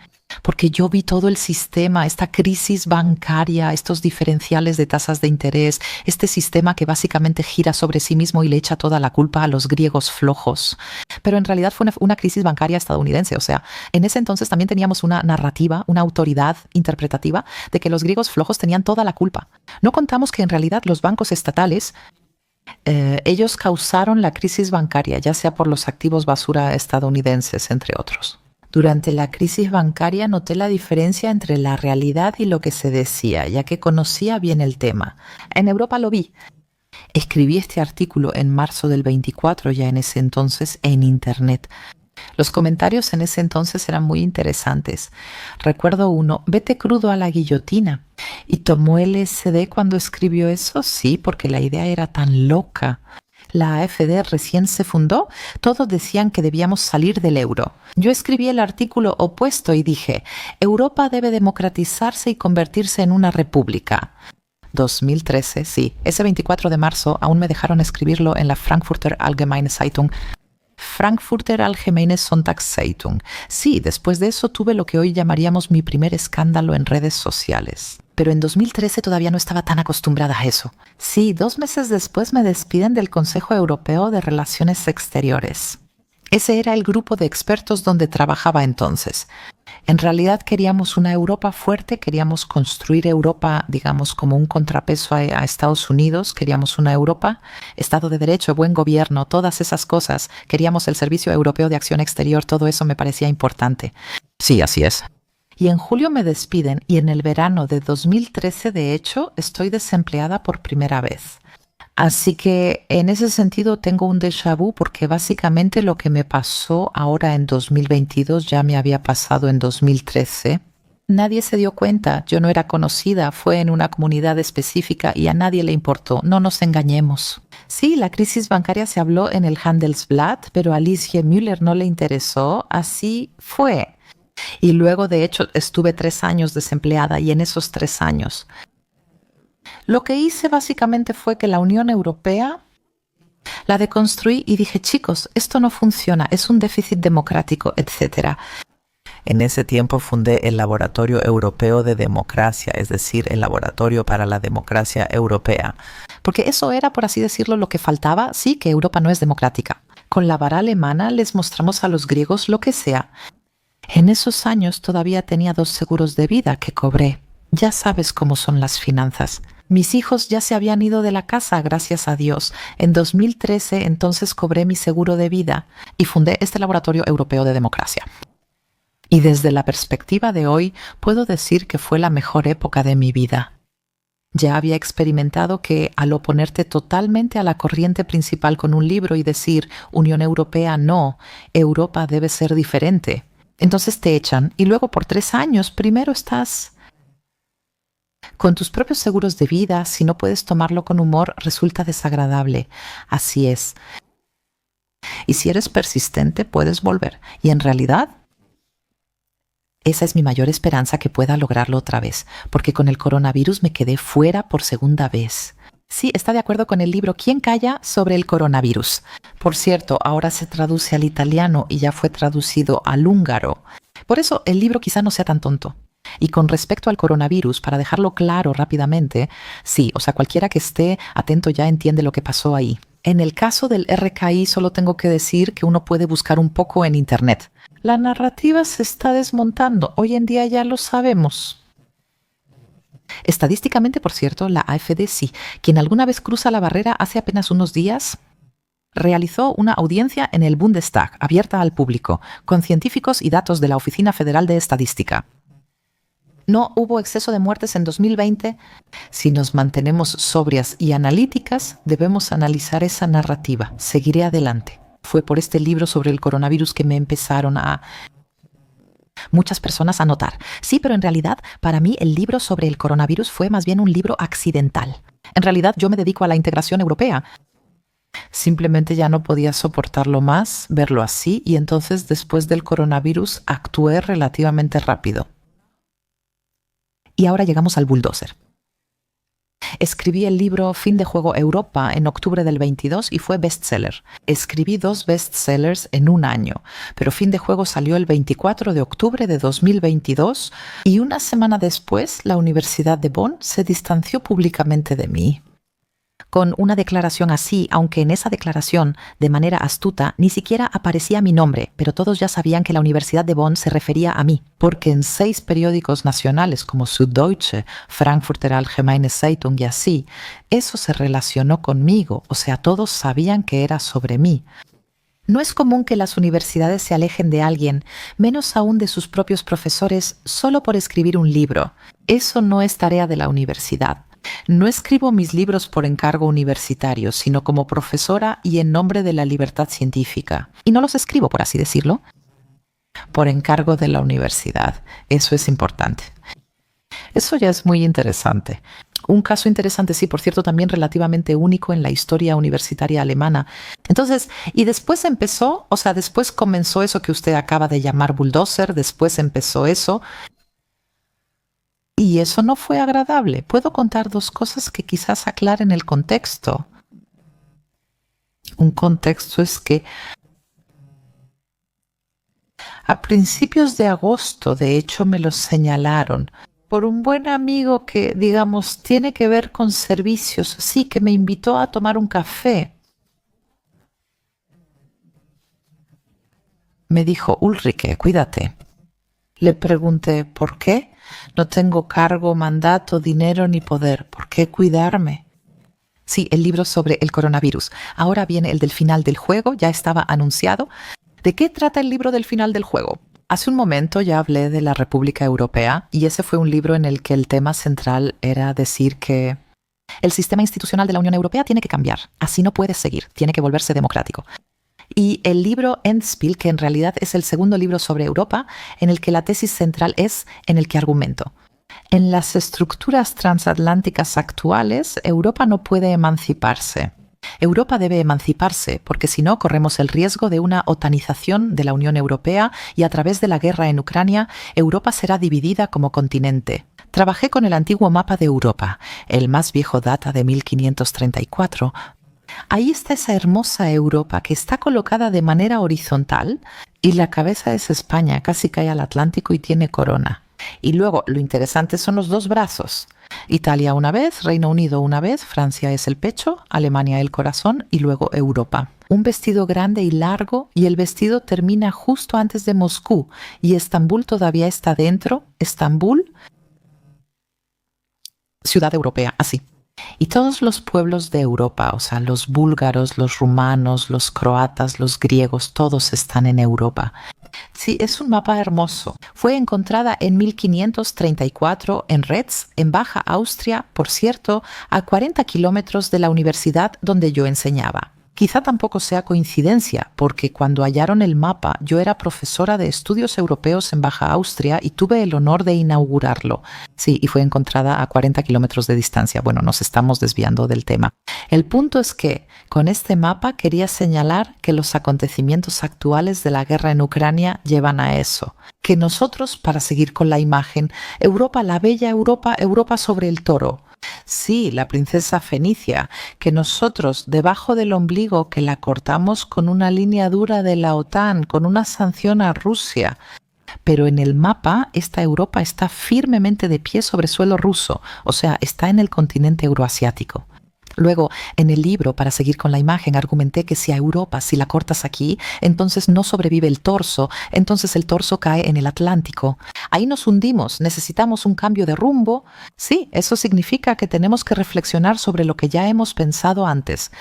A: Porque yo vi todo el sistema, esta crisis bancaria, estos diferenciales de tasas de interés, este sistema que básicamente gira sobre sí mismo y le echa toda la culpa a los griegos flojos. Pero en realidad fue una crisis bancaria estadounidense. O sea, en ese entonces también teníamos una narrativa, una autoridad interpretativa de que los griegos flojos tenían toda la culpa. No contamos que en realidad los bancos estatales ellos causaron la crisis bancaria, ya sea por los activos basura estadounidenses, entre otros. Durante la crisis bancaria noté la diferencia entre la realidad y lo que se decía, ya que conocía bien el tema. En Europa lo vi. Escribí este artículo en marzo del 24, ya en ese entonces, en Internet. Los comentarios en ese entonces eran muy interesantes. Recuerdo uno, vete crudo a la guillotina. ¿Y tomó LSD cuando escribió eso? Sí, porque la idea era tan loca. La AfD recién se fundó, todos decían que debíamos salir del euro. Yo escribí el artículo opuesto y dije, Europa debe democratizarse y convertirse en una república. 2013, sí. Ese 24 de marzo aún me dejaron escribirlo en la Frankfurter Allgemeine Zeitung. Frankfurter Allgemeine Sonntagszeitung. Sí, después de eso tuve lo que hoy llamaríamos mi primer escándalo en redes sociales. Pero en 2013 todavía no estaba tan acostumbrada a eso. Sí, 2 meses después me despiden del Consejo Europeo de Relaciones Exteriores. Ese era el grupo de expertos donde trabajaba entonces. En realidad queríamos una Europa fuerte, queríamos construir Europa, digamos, como un contrapeso a Estados Unidos, queríamos una Europa, Estado de Derecho, buen gobierno, todas esas cosas. Queríamos el Servicio Europeo de Acción Exterior, todo eso me parecía importante. Sí, así es. Y en julio me despiden y en el verano de 2013, de hecho, estoy desempleada por primera vez. Así que en ese sentido tengo un déjà vu porque básicamente lo que me pasó ahora en 2022 ya me había pasado en 2013. Nadie se dio cuenta, yo no era conocida, fue en una comunidad específica y a nadie le importó, no nos engañemos. Sí, la crisis bancaria se habló en el Handelsblatt, pero a Alice Müller no le interesó, así fue. Y luego, de hecho, estuve 3 años desempleada y en esos 3 años lo que hice básicamente fue que la Unión Europea la deconstruí y dije, chicos, esto no funciona, es un déficit democrático, etc.
C: En ese tiempo fundé el Laboratorio Europeo de Democracia, es decir, el Laboratorio para la Democracia Europea.
A: Porque eso era, por así decirlo, lo que faltaba, sí, que Europa no es democrática. Con la vara alemana les mostramos a los griegos lo que sea. En esos años todavía tenía 2 seguros de vida que cobré. Ya sabes cómo son las finanzas. Mis hijos ya se habían ido de la casa, gracias a Dios. En 2013 entonces cobré mi seguro de vida y fundé este Laboratorio Europeo de Democracia. Y desde la perspectiva de hoy puedo decir que fue la mejor época de mi vida. Ya había experimentado que al oponerte totalmente a la corriente principal con un libro y decir Unión Europea no, Europa debe ser diferente, entonces te echan y luego por 3 años primero estás con tus propios seguros de vida. Si no puedes tomarlo con humor, resulta desagradable. Así es. Y si eres persistente, puedes volver. Y en realidad, esa es mi mayor esperanza, que pueda lograrlo otra vez, porque con el coronavirus me quedé fuera por segunda vez. Sí, está de acuerdo con el libro ¿Quién calla sobre el coronavirus? Por cierto, ahora se traduce al italiano y ya fue traducido al húngaro. Por eso el libro quizá no sea tan tonto. Y con respecto al coronavirus, para dejarlo claro rápidamente, sí, o sea, cualquiera que esté atento ya entiende lo que pasó ahí. En el caso del RKI solo tengo que decir que uno puede buscar un poco en internet. La narrativa se está desmontando, hoy en día ya lo sabemos. Estadísticamente, por cierto, la AfD sí, quien alguna vez cruza la barrera hace apenas unos días, realizó una audiencia en el Bundestag, abierta al público, con científicos y datos de la Oficina Federal de Estadística. No hubo exceso de muertes en 2020. Si nos mantenemos sobrias y analíticas, debemos analizar esa narrativa. Seguiré adelante. Fue por este libro sobre el coronavirus que me empezaron muchas personas a notar. Sí, pero en realidad, para mí el libro sobre el coronavirus fue más bien un libro accidental. En realidad, yo me dedico a la integración europea. Simplemente ya no podía soportarlo más, verlo así, y entonces después del coronavirus actué relativamente rápido. Y ahora llegamos al bulldozer. Escribí el libro Fin de Juego Europa en octubre del 22 y fue bestseller. Escribí 2 bestsellers en un año, pero Fin de Juego salió el 24 de octubre de 2022 y una semana después la Universidad de Bonn se distanció públicamente de mí. Con una declaración así, aunque en esa declaración, de manera astuta, ni siquiera aparecía mi nombre, pero todos ya sabían que la Universidad de Bonn se refería a mí, porque en 6 periódicos nacionales como Süddeutsche, Frankfurter Allgemeine Zeitung y así, eso se relacionó conmigo, o sea, todos sabían que era sobre mí. No es común que las universidades se alejen de alguien, menos aún de sus propios profesores, solo por escribir un libro. Eso no es tarea de la universidad. No escribo mis libros por encargo universitario, sino como profesora y en nombre de la libertad científica. Y no los escribo, por así decirlo, por encargo de la universidad. Eso es importante. Eso ya es muy interesante. Un caso interesante, sí, por cierto, también relativamente único en la historia universitaria alemana. Entonces, y después después comenzó eso que usted acaba de llamar bulldozer, después empezó eso. Y eso no fue agradable. Puedo contar 2 cosas que quizás aclaren el contexto. Un contexto es que a principios de agosto, de hecho, me lo señalaron por un buen amigo que, digamos, tiene que ver con servicios. Sí, que me invitó a tomar un café. Me dijo, Ulrike, cuídate. Le pregunté, ¿por qué? No tengo cargo, mandato, dinero ni poder. ¿Por qué cuidarme? Sí, el libro sobre el coronavirus. Ahora viene el del final del juego, ya estaba anunciado. ¿De qué trata el libro del final del juego? Hace un momento ya hablé de la República Europea y ese fue un libro en el que el tema central era decir que el sistema institucional de la Unión Europea tiene que cambiar. Así no puede seguir, tiene que volverse democrático. Y el libro Endspiel, que en realidad es el segundo libro sobre Europa, en el que la tesis central es en el que argumento. En las estructuras transatlánticas actuales, Europa no puede emanciparse. Europa debe emanciparse, porque si no corremos el riesgo de una otanización de la Unión Europea y a través de la guerra en Ucrania, Europa será dividida como continente. Trabajé con el antiguo mapa de Europa. El más viejo data de 1534. Ahí está esa hermosa Europa que está colocada de manera horizontal y la cabeza es España, casi cae al Atlántico y tiene corona. Y luego, lo interesante son los dos brazos. Italia una vez, Reino Unido una vez, Francia es el pecho, Alemania el corazón y luego Europa. Un vestido grande y largo y el vestido termina justo antes de Moscú y Estambul todavía está dentro. Estambul, ciudad europea, así. Y todos los pueblos de Europa, o sea, los búlgaros, los rumanos, los croatas, los griegos, todos están en Europa. Sí, es un mapa hermoso. Fue encontrada en 1534 en Retz, en Baja Austria, por cierto, a 40 kilómetros de la universidad donde yo enseñaba. Quizá tampoco sea coincidencia, porque cuando hallaron el mapa yo era profesora de estudios europeos en Baja Austria y tuve el honor de inaugurarlo. Sí, y fue encontrada a 40 kilómetros de distancia. Bueno, nos estamos desviando del tema. El punto es que con este mapa quería señalar que los acontecimientos actuales de la guerra en Ucrania llevan a eso. Que nosotros, para seguir con la imagen, Europa, la bella Europa, Europa sobre el toro. Sí, la princesa Fenicia, que nosotros debajo del ombligo que la cortamos con una línea dura de la OTAN, con una sanción a Rusia. Pero en el mapa esta Europa está firmemente de pie sobre suelo ruso, o sea, está en el continente euroasiático. Luego, en el libro, para seguir con la imagen, argumenté que si a Europa, si la cortas aquí, entonces no sobrevive el torso, entonces el torso cae en el Atlántico. Ahí nos hundimos, necesitamos un cambio de rumbo. Sí, eso significa que tenemos que reflexionar sobre lo que ya hemos pensado antes.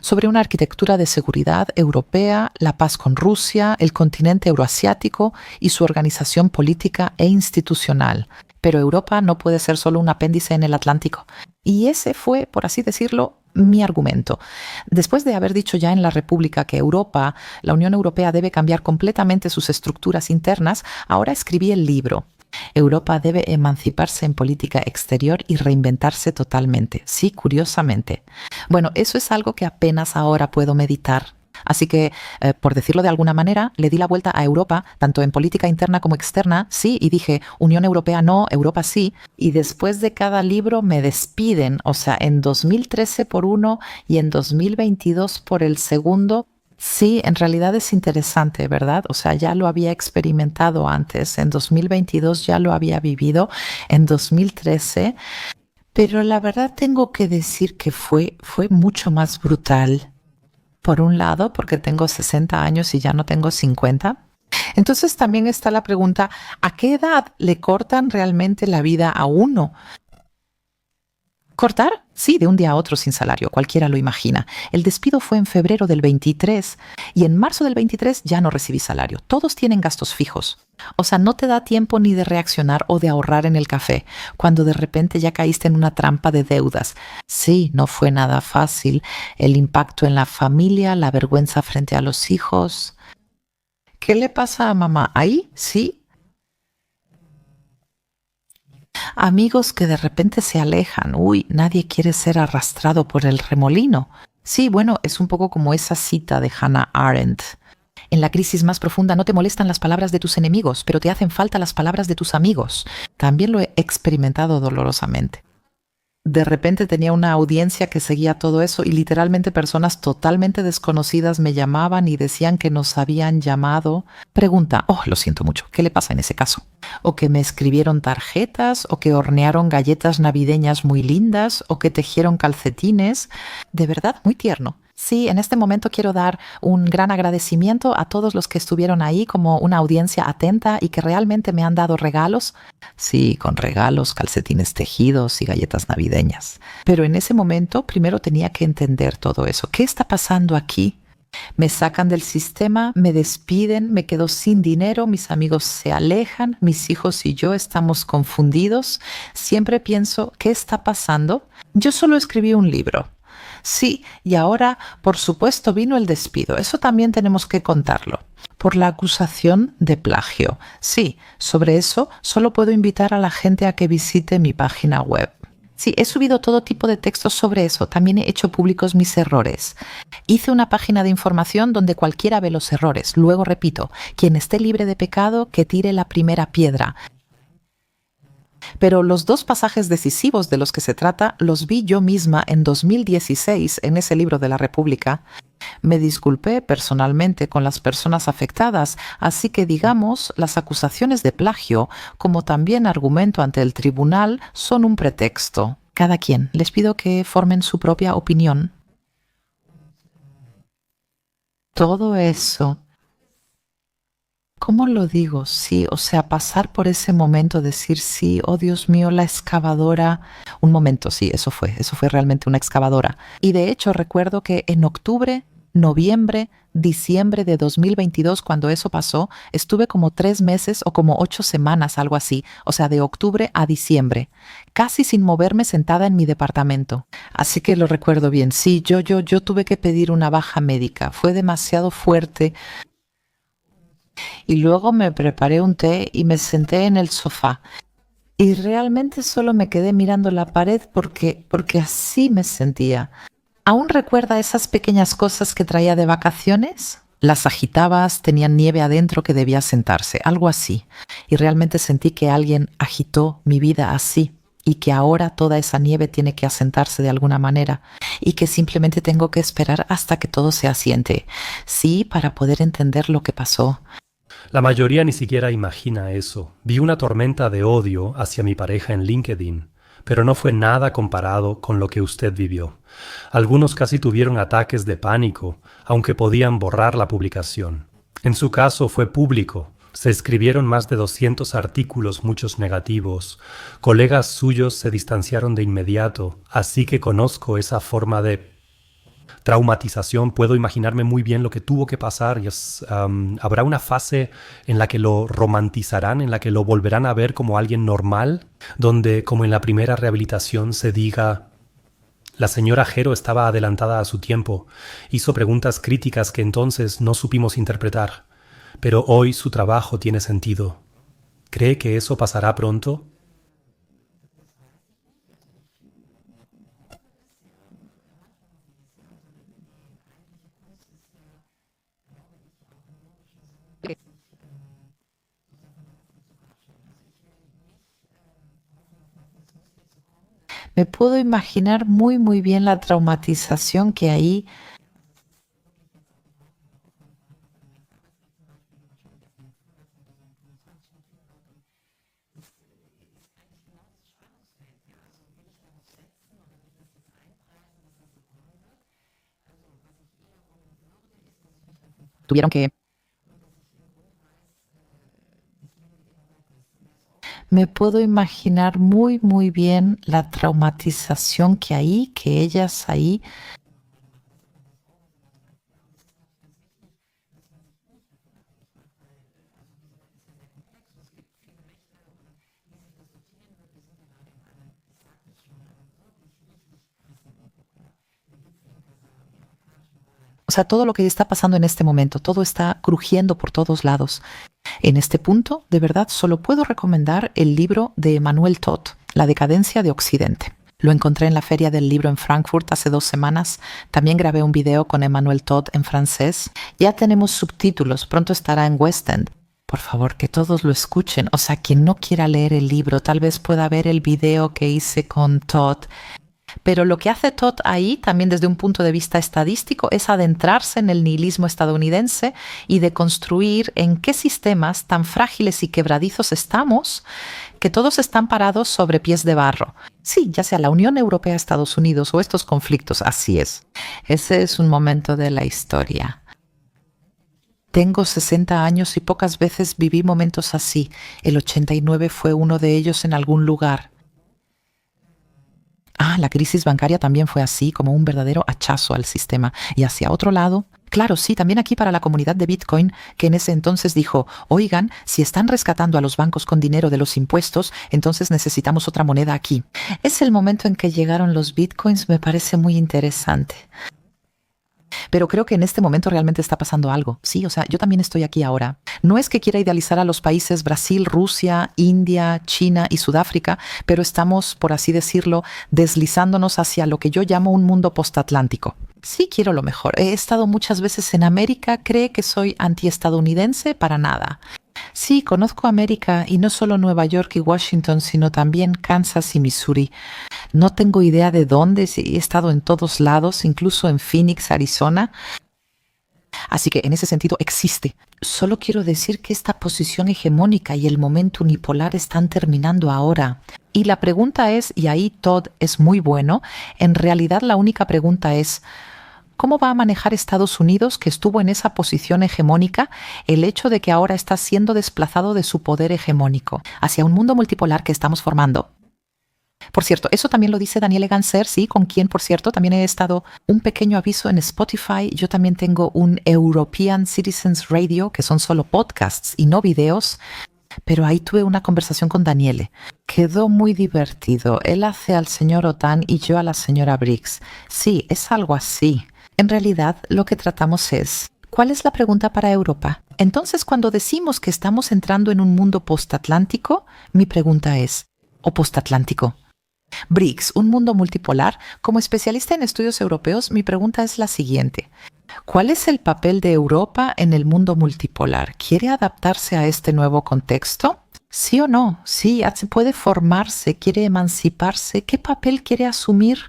A: Sobre una arquitectura de seguridad europea, la paz con Rusia, el continente euroasiático y su organización política e institucional. Pero Europa no puede ser solo un apéndice en el Atlántico. Y ese fue, por así decirlo, mi argumento. Después de haber dicho ya en la República que Europa, la Unión Europea debe cambiar completamente sus estructuras internas, ahora escribí el libro. Europa debe emanciparse en política exterior y reinventarse totalmente. Sí, curiosamente. Bueno, eso es algo que apenas ahora puedo meditar. Así que, por decirlo de alguna manera, le di la vuelta a Europa, tanto en política interna como externa, sí, y dije, Unión Europea no, Europa sí, y después de cada libro me despiden, o sea, en 2013 por uno y en 2022 por el segundo. Sí, en realidad es interesante, ¿verdad? O sea, ya lo había experimentado antes, en 2022 ya lo había vivido, en 2013, pero la verdad tengo que decir que fue mucho más brutal. Por un lado, porque tengo 60 años y ya no tengo 50. Entonces también está la pregunta, ¿a qué edad le cortan realmente la vida a uno? ¿Cortar? Sí, de un día a otro sin salario, cualquiera lo imagina. El despido fue en febrero del 23 y en marzo del 23 ya no recibí salario. Todos tienen gastos fijos. O sea, no te da tiempo ni de reaccionar o de ahorrar en el café, cuando de repente ya caíste en una trampa de deudas. Sí, no fue nada fácil. El impacto en la familia, la vergüenza frente a los hijos. ¿Qué le pasa a mamá? ¿Ahí? Sí. Amigos que de repente se alejan. Uy, nadie quiere ser arrastrado por el remolino. Sí, bueno, es un poco como esa cita de Hannah Arendt. En la crisis más profunda no te molestan las palabras de tus enemigos, pero te hacen falta las palabras de tus amigos. También lo he experimentado dolorosamente. De repente tenía una audiencia que seguía todo eso y literalmente personas totalmente desconocidas me llamaban y decían que nos habían llamado. Pregunta, lo siento mucho, ¿qué le pasa en ese caso? O que me escribieron tarjetas, o que hornearon galletas navideñas muy lindas, o que tejieron calcetines. De verdad, muy tierno. Sí, en este momento quiero dar un gran agradecimiento a todos los que estuvieron ahí como una audiencia atenta y que realmente me han dado regalos. Sí, con regalos, calcetines tejidos y galletas navideñas. Pero en ese momento primero tenía que entender todo eso. ¿Qué está pasando aquí? Me sacan del sistema, me despiden, me quedo sin dinero, mis amigos se alejan, mis hijos y yo estamos confundidos. Siempre pienso, ¿qué está pasando? Yo solo escribí un libro. Sí, y ahora, por supuesto, vino el despido. Eso también tenemos que contarlo. Por la acusación de plagio. Sí, sobre eso solo puedo invitar a la gente a que visite mi página web. Sí, he subido todo tipo de textos sobre eso. También he hecho públicos mis errores. Hice una página de información donde cualquiera ve los errores. Luego repito, quien esté libre de pecado, que tire la primera piedra. Pero los dos pasajes decisivos de los que se trata los vi yo misma en 2016 en ese libro de la República. Me disculpé personalmente con las personas afectadas, así que digamos, las acusaciones de plagio, como también argumento ante el tribunal, son un pretexto. Cada quien, les pido que formen su propia opinión. Todo eso, ¿cómo lo digo? Sí, o sea, pasar por ese momento, decir sí, oh Dios mío, la excavadora. Un momento, sí, eso fue realmente una excavadora. Y de hecho recuerdo que en octubre, noviembre, diciembre de 2022, cuando eso pasó, estuve como 3 meses o como 8 semanas, algo así, o sea, de octubre a diciembre, casi sin moverme sentada en mi departamento. Así que lo recuerdo bien. Sí, yo tuve que pedir una baja médica. Fue demasiado fuerte. Y luego me preparé un té y me senté en el sofá. Y realmente solo me quedé mirando la pared porque así me sentía. ¿Aún recuerda esas pequeñas cosas que traía de vacaciones? Las agitabas, tenían nieve adentro que debía sentarse, algo así. Y realmente sentí que alguien agitó mi vida así y que ahora toda esa nieve tiene que asentarse de alguna manera y que simplemente tengo que esperar hasta que todo se asiente. Sí, para poder entender lo que pasó.
B: La mayoría ni siquiera imagina eso. Vi una tormenta de odio hacia mi pareja en LinkedIn, pero no fue nada comparado con lo que usted vivió. Algunos casi tuvieron ataques de pánico, aunque podían borrar la publicación. En su caso fue público. Se escribieron más de 200 artículos, muchos negativos. Colegas suyos se distanciaron de inmediato, así que conozco esa forma de traumatización. Puedo imaginarme muy bien lo que tuvo que pasar. Habrá una fase en la que lo romantizarán, en la que lo volverán a ver como alguien normal, donde, como en la primera rehabilitación, se diga: la señora Jero estaba adelantada a su tiempo, hizo preguntas críticas que entonces no supimos interpretar, pero hoy su trabajo tiene sentido. ¿Cree que eso pasará pronto?
A: Me puedo imaginar muy bien la traumatización que ahí. Tuvieron que. Me puedo imaginar muy bien la traumatización que ellas ahí. O sea, todo lo que está pasando en este momento, todo está crujiendo por todos lados. En este punto, de verdad, solo puedo recomendar el libro de Emmanuel Todd, La decadencia de Occidente. Lo encontré en la Feria del Libro en Frankfurt hace 2 semanas. También grabé un video con Emmanuel Todd en francés. Ya tenemos subtítulos, pronto estará en West End. Por favor, que todos lo escuchen. O sea, quien no quiera leer el libro, tal vez pueda ver el video que hice con Todd. Pero lo que hace Todd ahí, también desde un punto de vista estadístico, es adentrarse en el nihilismo estadounidense y de construir en qué sistemas tan frágiles y quebradizos estamos, que todos están parados sobre pies de barro. Sí, ya sea la Unión Europea, Estados Unidos o estos conflictos, así es. Ese es un momento de la historia. Tengo 60 años y pocas veces viví momentos así. El 89 fue uno de ellos en algún lugar. La crisis bancaria también fue así, como un verdadero hachazo al sistema. Y hacia otro lado, claro, sí, también aquí para la comunidad de Bitcoin, que en ese entonces dijo: oigan, si están rescatando a los bancos con dinero de los impuestos, entonces necesitamos otra moneda aquí. Es el momento en que llegaron los Bitcoins, me parece muy interesante. Pero creo que en este momento realmente está pasando algo. Sí, o sea, yo también estoy aquí ahora. No es que quiera idealizar a los países Brasil, Rusia, India, China y Sudáfrica, pero estamos, por así decirlo, deslizándonos hacia lo que yo llamo un mundo postatlántico. Sí quiero lo mejor. He estado muchas veces en América. ¿Cree que soy antiestadounidense? Para nada. Sí, conozco América y no solo Nueva York y Washington, sino también Kansas y Missouri. No tengo idea de dónde, he estado en todos lados, incluso en Phoenix, Arizona. Así que en ese sentido existe. Solo quiero decir que esta posición hegemónica y el momento unipolar están terminando ahora. Y la pregunta es, y ahí Todd es muy bueno, en realidad la única pregunta es, ¿cómo va a manejar Estados Unidos, que estuvo en esa posición hegemónica, el hecho de que ahora está siendo desplazado de su poder hegemónico hacia un mundo multipolar que estamos formando? Por cierto, eso también lo dice Daniele Ganser, sí, con quien, por cierto, también he estado. Un pequeño aviso en Spotify. Yo también tengo un European Citizens Radio, que son solo podcasts y no videos. Pero ahí tuve una conversación con Daniele. Quedó muy divertido. Él hace al señor Otan y yo a la señora Briggs. Sí, es algo así. En realidad, lo que tratamos es, ¿cuál es la pregunta para Europa? Entonces, cuando decimos que estamos entrando en un mundo postatlántico, mi pregunta es, ¿o postatlántico? Briggs, un mundo multipolar. Como especialista en estudios europeos, mi pregunta es la siguiente. ¿Cuál es el papel de Europa en el mundo multipolar? ¿Quiere adaptarse a este nuevo contexto? ¿Sí o no? Sí, puede formarse, quiere emanciparse. ¿Qué papel quiere asumir?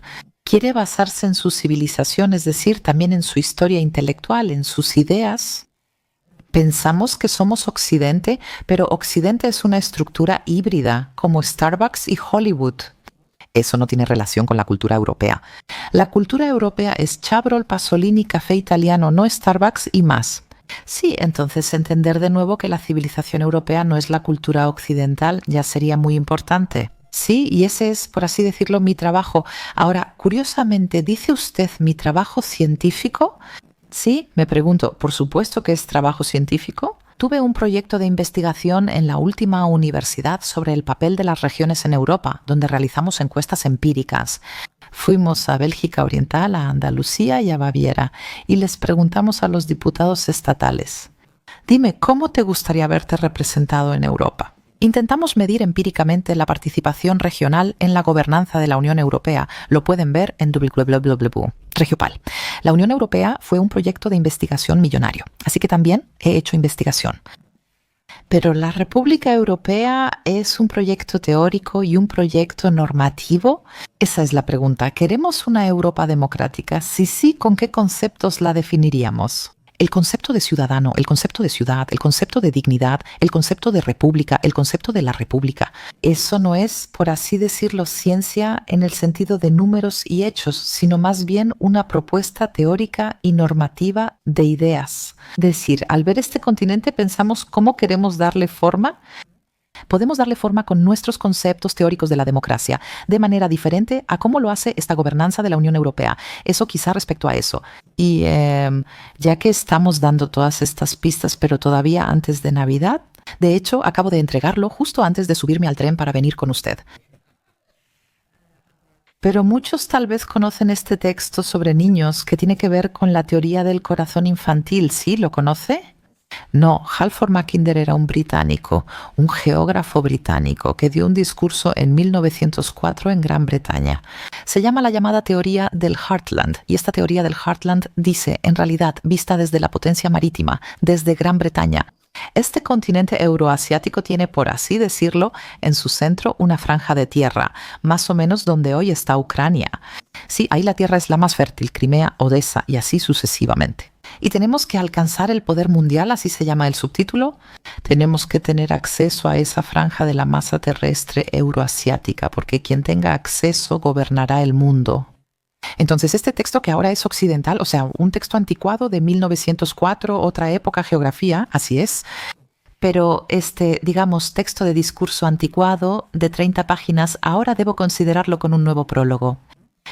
A: ¿Quiere basarse en su civilización, es decir, también en su historia intelectual, en sus ideas? Pensamos que somos Occidente, pero Occidente es una estructura híbrida, como Starbucks y Hollywood. Eso no tiene relación con la cultura europea. La cultura europea es Chabrol, Pasolini, café italiano, no Starbucks y más. Sí, entonces entender de nuevo que la civilización europea no es la cultura occidental ya sería muy importante. Sí, y ese es, por así decirlo, mi trabajo. Ahora, curiosamente, ¿dice usted mi trabajo científico? Sí, me pregunto, ¿por supuesto que es trabajo científico? Tuve un proyecto de investigación en la última universidad sobre el papel de las regiones en Europa, donde realizamos encuestas empíricas. Fuimos a Bélgica Oriental, a Andalucía y a Baviera, y les preguntamos a los diputados estatales, dime, ¿cómo te gustaría verte representado en Europa? Intentamos medir empíricamente la participación regional en la gobernanza de la Unión Europea. Lo pueden ver en www.regiopal. La Unión Europea fue un proyecto de investigación millonario, así que también he hecho investigación. Pero la República Europea es un proyecto teórico y un proyecto normativo. Esa es la pregunta. ¿Queremos una Europa democrática? Si sí, ¿con qué conceptos la definiríamos? El concepto de ciudadano, el concepto de ciudad, el concepto de dignidad, el concepto de república, el concepto de la república. Eso no es, por así decirlo, ciencia en el sentido de números y hechos, sino más bien una propuesta teórica y normativa de ideas. Es decir, al ver este continente pensamos cómo queremos darle forma. Podemos darle forma con nuestros conceptos teóricos de la democracia, de manera diferente a cómo lo hace esta gobernanza de la Unión Europea. Eso quizá respecto a eso. Y ya que estamos dando todas estas pistas, pero todavía antes de Navidad, de hecho, acabo de entregarlo justo antes de subirme al tren para venir con usted. Pero muchos tal vez conocen este texto sobre niños que tiene que ver con la teoría del corazón infantil. ¿Sí? ¿Lo conoce? No, Halford Mackinder era un británico, un geógrafo británico que dio un discurso en 1904 en Gran Bretaña. Se llama la llamada teoría del Heartland, y esta teoría del Heartland dice, en realidad, vista desde la potencia marítima, desde Gran Bretaña, este continente euroasiático tiene, por así decirlo, en su centro una franja de tierra, más o menos donde hoy está Ucrania. Sí, ahí la tierra es la más fértil, Crimea, Odessa y así sucesivamente. Y tenemos que alcanzar el poder mundial, así se llama el subtítulo. Tenemos que tener acceso a esa franja de la masa terrestre euroasiática, porque quien tenga acceso gobernará el mundo. Entonces, este texto que ahora es occidental, o sea, un texto anticuado de 1904, otra época, geografía, así es. Pero este, digamos, texto de discurso anticuado de 30 páginas, ahora debo considerarlo con un nuevo prólogo.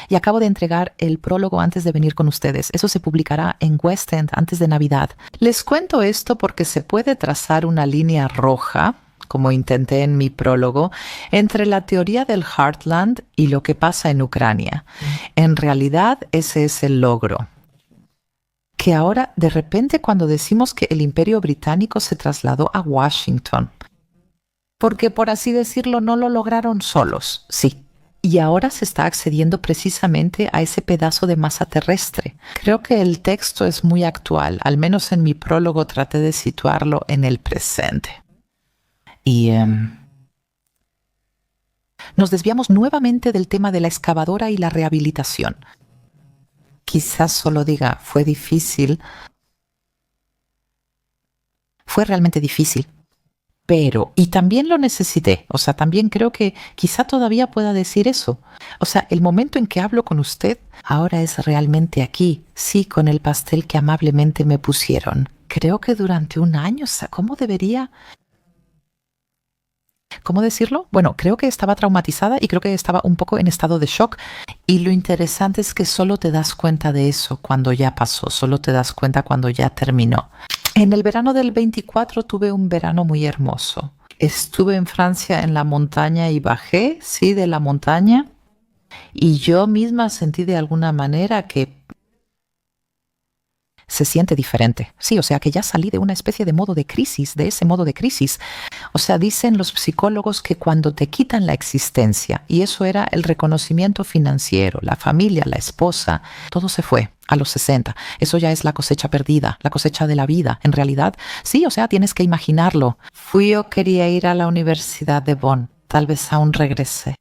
A: Y acabo de entregar el prólogo antes de venir con ustedes. Eso se publicará en West End antes de Navidad. Les cuento esto porque se puede trazar una línea roja, como intenté en mi prólogo, entre la teoría del Heartland y lo que pasa en Ucrania. En realidad, ese es el logro. que ahora de repente cuando decimos que el Imperio Británico se trasladó a Washington, porque por así decirlo no lo lograron solos, sí. Y ahora se está accediendo precisamente a ese pedazo de masa terrestre. Creo que el texto es muy actual, al menos en mi prólogo traté de situarlo en el presente. Y nos desviamos nuevamente del tema de la excavadora y la rehabilitación. Quizás solo diga, fue difícil. Fue realmente difícil. Pero, y también lo necesité, o sea, también creo que quizá todavía pueda decir eso. O sea, el momento en que hablo con usted ahora es realmente aquí, sí, con el pastel que amablemente me pusieron. Creo que durante un año, o sea, ¿cómo decirlo? Bueno, creo que estaba traumatizada y creo que estaba un poco en estado de shock. Y lo interesante es que solo te das cuenta de eso cuando ya pasó, solo te das cuenta cuando ya terminó. En el verano del 24 tuve un verano muy hermoso. Estuve en Francia en la montaña y bajé, sí, de la montaña. Y yo misma sentí de alguna manera que se siente diferente. Sí, o sea que ya salí de una especie de modo de crisis, de ese modo de crisis. O sea, dicen los psicólogos que cuando te quitan la existencia, y eso era el reconocimiento financiero, la familia, la esposa, todo se fue a los 60. Eso ya es la cosecha perdida, la cosecha de la vida. En realidad, sí, o sea, tienes que imaginarlo. Quería ir a la Universidad de Bonn. Tal vez aún regresé.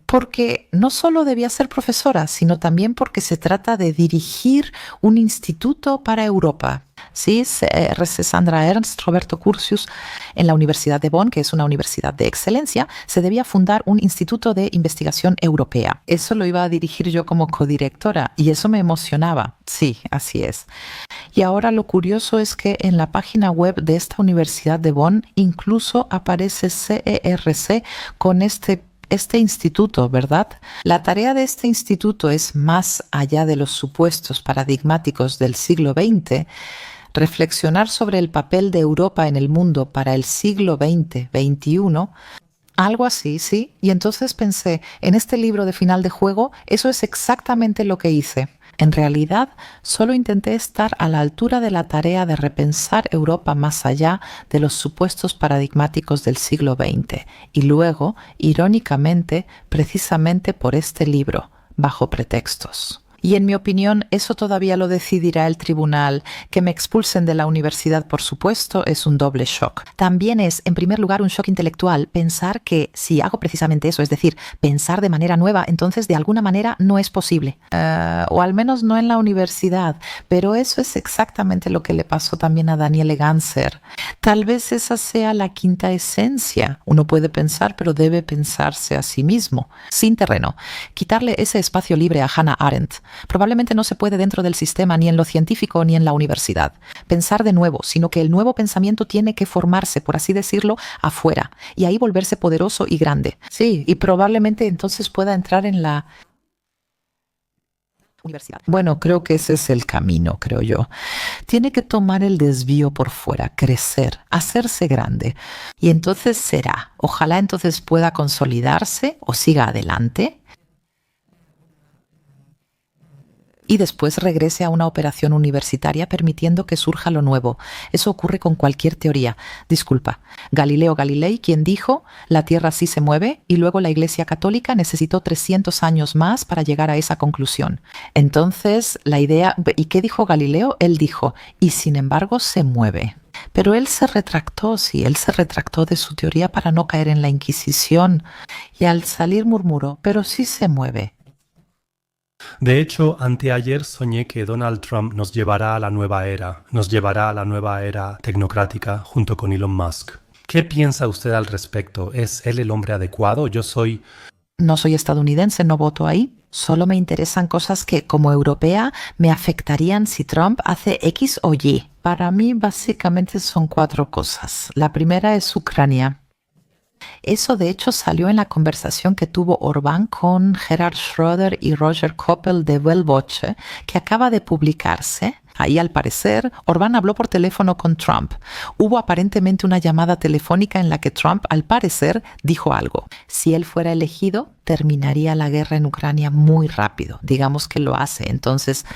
A: Porque no solo debía ser profesora, sino también porque se trata de dirigir un instituto para Europa. Sí, R.C. Sandra Ernst, Roberto Curcius, en la Universidad de Bonn, que es una universidad de excelencia, se debía fundar un instituto de investigación europea. Eso lo iba a dirigir yo como codirectora y eso me emocionaba. Sí, así es. Y ahora lo curioso es que en la página web de esta Universidad de Bonn incluso aparece CERC con este instituto, ¿verdad? La tarea de este instituto es, más allá de los supuestos paradigmáticos del siglo XX, reflexionar sobre el papel de Europa en el mundo para el siglo XX-XXI, algo así, sí. Y entonces pensé, en este libro de final de juego, eso es exactamente lo que hice. En realidad, solo intenté estar a la altura de la tarea de repensar Europa más allá de los supuestos paradigmáticos del siglo XX y luego, irónicamente, precisamente por este libro, bajo pretextos. Y en mi opinión, eso todavía lo decidirá el tribunal. Que me expulsen de la universidad, por supuesto, es un doble shock. También es, en primer lugar, un shock intelectual pensar que si hago precisamente eso, es decir, pensar de manera nueva, entonces de alguna manera no es posible. O al menos no en la universidad. Pero eso es exactamente lo que le pasó también a Daniele Ganser. Tal vez esa sea la quinta esencia. Uno puede pensar, pero debe pensarse a sí mismo, sin terreno. Quitarle ese espacio libre a Hannah Arendt. Probablemente no se puede dentro del sistema, ni en lo científico, ni en la universidad. Pensar de nuevo, sino que el nuevo pensamiento tiene que formarse, por así decirlo, afuera, y ahí volverse poderoso y grande. Sí, y probablemente entonces pueda entrar en la universidad. Bueno, creo que ese es el camino, creo yo. Tiene que tomar el desvío por fuera, crecer, hacerse grande. Y entonces será. Ojalá entonces pueda consolidarse o siga adelante. Y después regrese a una operación universitaria permitiendo que surja lo nuevo. Eso ocurre con cualquier teoría. Disculpa, Galileo Galilei, quien dijo, la Tierra sí se mueve, y luego la Iglesia Católica necesitó 300 años más para llegar a esa conclusión. Entonces, la idea... ¿Y qué dijo Galileo? Él dijo, y sin embargo se mueve. Pero él se retractó, sí, él se retractó de su teoría para no caer en la Inquisición. Y al salir murmuró, pero sí se mueve.
B: De hecho, anteayer soñé que Donald Trump nos llevará a la nueva era tecnocrática junto con Elon Musk. ¿Qué piensa usted al respecto? ¿Es él el hombre adecuado?
A: No soy estadounidense, no voto ahí. Solo me interesan cosas que, como europea, me afectarían si Trump hace X o Y. Para mí, básicamente son 4 cosas. La primera es Ucrania. Eso de hecho salió en la conversación que tuvo Orbán con Gerhard Schröder y Roger Koppel de Weltwoche, que acaba de publicarse. Ahí, al parecer, Orbán habló por teléfono con Trump. Hubo aparentemente una llamada telefónica en la que Trump, al parecer, dijo algo. Si él fuera elegido, terminaría la guerra en Ucrania muy rápido. Digamos que lo hace. Entonces,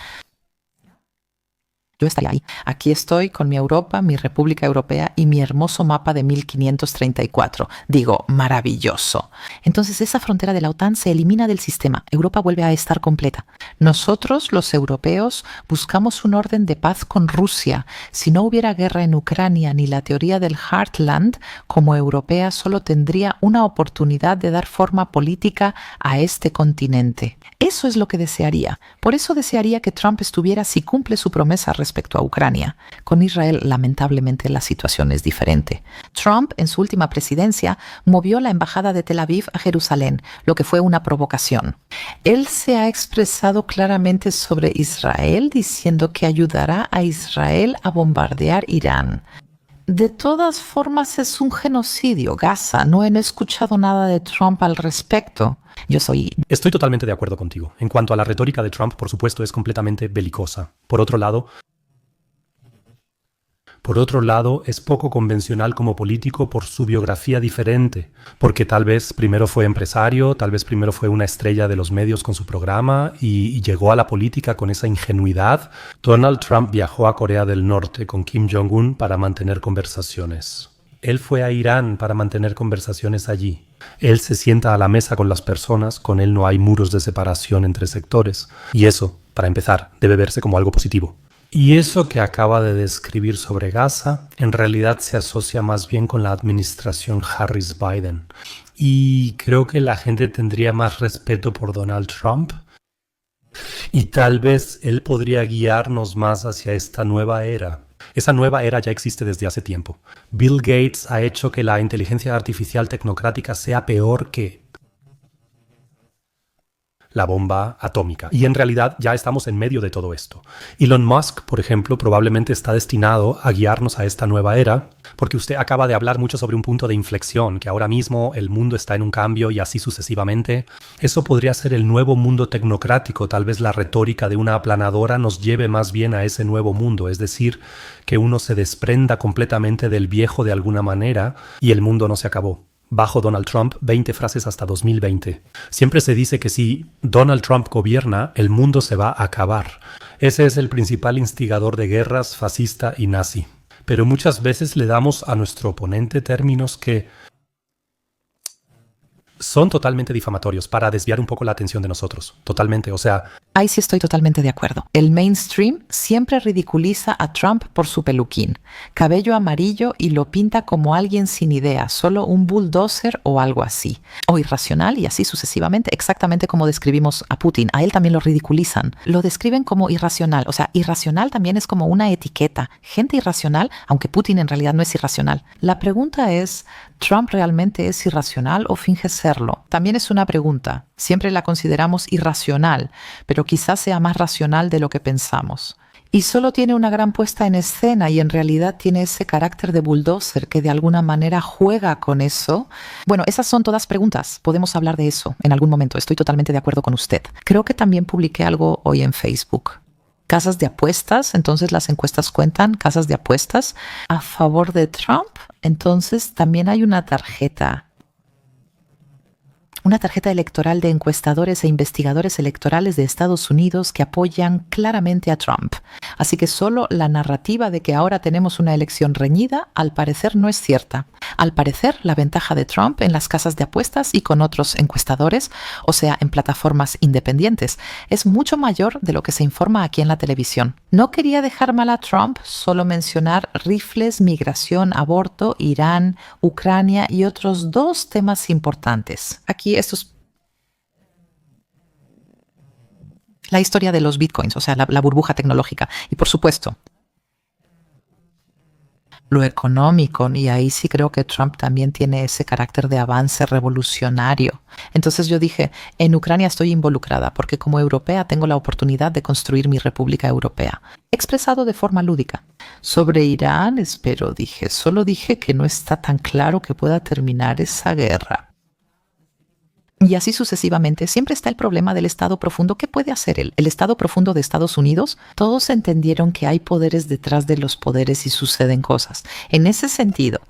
A: Yo estaría ahí. Aquí estoy con mi Europa, mi República Europea y mi hermoso mapa de 1534. Digo, maravilloso. Entonces esa frontera de la OTAN se elimina del sistema. Europa vuelve a estar completa. Nosotros, los europeos, buscamos un orden de paz con Rusia. Si no hubiera guerra en Ucrania ni la teoría del Heartland, como europea solo tendría una oportunidad de dar forma política a este continente. Eso es lo que desearía. Por eso desearía que Trump estuviera si cumple su promesa respecto a Ucrania. Con Israel, lamentablemente, la situación es diferente. Trump, en su última presidencia, movió la embajada de Tel Aviv a Jerusalén, lo que fue una provocación. Él se ha expresado claramente sobre Israel, diciendo que ayudará a Israel a bombardear Irán. De todas formas, es un genocidio, Gaza. No he escuchado nada de Trump al respecto.
B: Estoy totalmente de acuerdo contigo. En cuanto a la retórica de Trump, por supuesto, es completamente belicosa. Por otro lado, es poco convencional como político por su biografía diferente, porque tal vez primero fue empresario, tal vez primero fue una estrella de los medios con su programa y llegó a la política con esa ingenuidad. Donald Trump viajó a Corea del Norte con Kim Jong-un para mantener conversaciones. Él fue a Irán para mantener conversaciones allí. Él se sienta a la mesa con las personas, con él no hay muros de separación entre sectores. Y eso, para empezar, debe verse como algo positivo. Y eso que acaba de describir sobre Gaza, en realidad se asocia más bien con la administración Harris-Biden. Y creo que la gente tendría más respeto por Donald Trump. Y tal vez él podría guiarnos más hacia esta nueva era. Esa nueva era ya existe desde hace tiempo. Bill Gates ha hecho que la inteligencia artificial tecnocrática sea peor que la bomba atómica. Y en realidad ya estamos en medio de todo esto. Elon Musk, por ejemplo, probablemente está destinado a guiarnos a esta nueva era, porque usted acaba de hablar mucho sobre un punto de inflexión, que ahora mismo el mundo está en un cambio y así sucesivamente. Eso podría ser el nuevo mundo tecnocrático. Tal vez la retórica de una aplanadora nos lleve más bien a ese nuevo mundo, es decir, que uno se desprenda completamente del viejo de alguna manera y el mundo no se acabó. Bajo Donald Trump, 20 frases hasta 2020. Siempre se dice que si Donald Trump gobierna, el mundo se va a acabar. Ese es el principal instigador de guerras, fascista y nazi. Pero muchas veces le damos a nuestro oponente términos que son totalmente difamatorios para desviar un poco la atención de nosotros. Totalmente, o sea...
A: Ahí sí estoy totalmente de acuerdo. El mainstream siempre ridiculiza a Trump por su peluquín, cabello amarillo y lo pinta como alguien sin idea, solo un bulldozer o algo así. O irracional y así sucesivamente, exactamente como describimos a Putin. A él también lo ridiculizan. Lo describen como irracional. O sea, irracional también es como una etiqueta. Gente irracional, aunque Putin en realidad no es irracional. La pregunta es, ¿Trump realmente es irracional o finge serlo? También es una pregunta. Siempre la consideramos irracional, pero quizás sea más racional de lo que pensamos. Y solo tiene una gran puesta en escena y en realidad tiene ese carácter de bulldozer que de alguna manera juega con eso. Bueno, esas son todas preguntas. Podemos hablar de eso en algún momento. Estoy totalmente de acuerdo con usted. Creo que también publiqué algo hoy en Facebook. Casas de apuestas, entonces las encuestas cuentan, casas de apuestas a favor de Trump. Entonces también hay una tarjeta electoral de encuestadores e investigadores electorales de Estados Unidos que apoyan claramente a Trump. Así que solo la narrativa de que ahora tenemos una elección reñida, al parecer no es cierta. Al parecer, la ventaja de Trump en las casas de apuestas y con otros encuestadores, o sea, en plataformas independientes, es mucho mayor de lo que se informa aquí en la televisión. No quería dejar mal a Trump, solo mencionar rifles, migración, aborto, Irán, Ucrania y otros 2 temas importantes. Aquí estos... La historia de los bitcoins, o sea, la burbuja tecnológica. Y por supuesto, lo económico, y ahí sí creo que Trump también tiene ese carácter de avance revolucionario. Entonces yo dije, en Ucrania estoy involucrada porque como europea tengo la oportunidad de construir mi república europea. Expresado de forma lúdica. Sobre Irán, solo dije que no está tan claro que pueda terminar esa guerra. Y así sucesivamente, siempre está el problema del Estado profundo. ¿Qué puede hacer él? El Estado profundo de Estados Unidos, todos entendieron que hay poderes detrás de los poderes y suceden cosas. En ese sentido,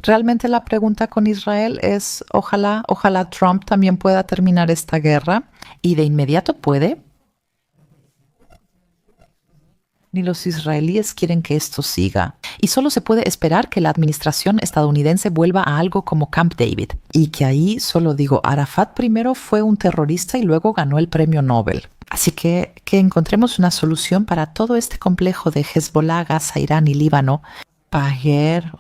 A: realmente la pregunta con Israel es, ojalá Trump también pueda terminar esta guerra y de inmediato puede. ni los israelíes quieren que esto siga. Y solo se puede esperar que la administración estadounidense vuelva a algo como Camp David. Y que ahí, solo digo, Arafat primero fue un terrorista y luego ganó el premio Nobel. Así que encontremos una solución para todo este complejo de Hezbollah, Gaza, Irán y Líbano. Paguer,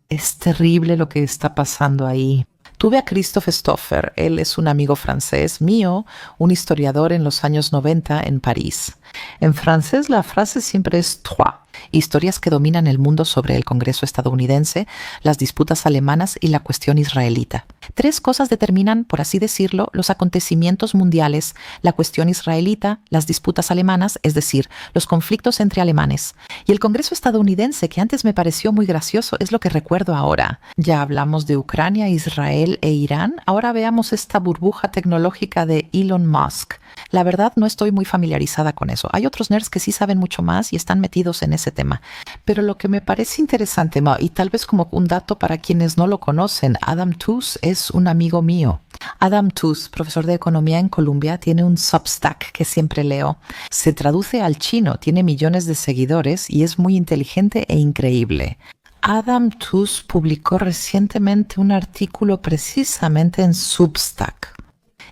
A: es terrible lo que está pasando ahí. Tuve a Christophe Stoffer, él es un amigo francés mío, un historiador en los años 90 en París. En francés la frase siempre es trois, historias que dominan el mundo sobre el Congreso estadounidense, las disputas alemanas y la cuestión israelita. 3 cosas determinan, por así decirlo, los acontecimientos mundiales, la cuestión israelita, las disputas alemanas, es decir, los conflictos entre alemanes. Y el Congreso estadounidense, que antes me pareció muy gracioso, es lo que recuerdo ahora. Ya hablamos de Ucrania, Israel e Irán, ahora veamos esta burbuja tecnológica de Elon Musk. La verdad no estoy muy familiarizada con eso. Hay otros nerds que sí saben mucho más y están metidos en ese tema. Pero lo que me parece interesante, y tal vez como un dato para quienes no lo conocen, Adam Tooze es un amigo mío. Adam Tooze, profesor de economía en Columbia, tiene un Substack que siempre leo. Se traduce al chino, tiene millones de seguidores y es muy inteligente e increíble. Adam Tooze publicó recientemente un artículo precisamente en Substack.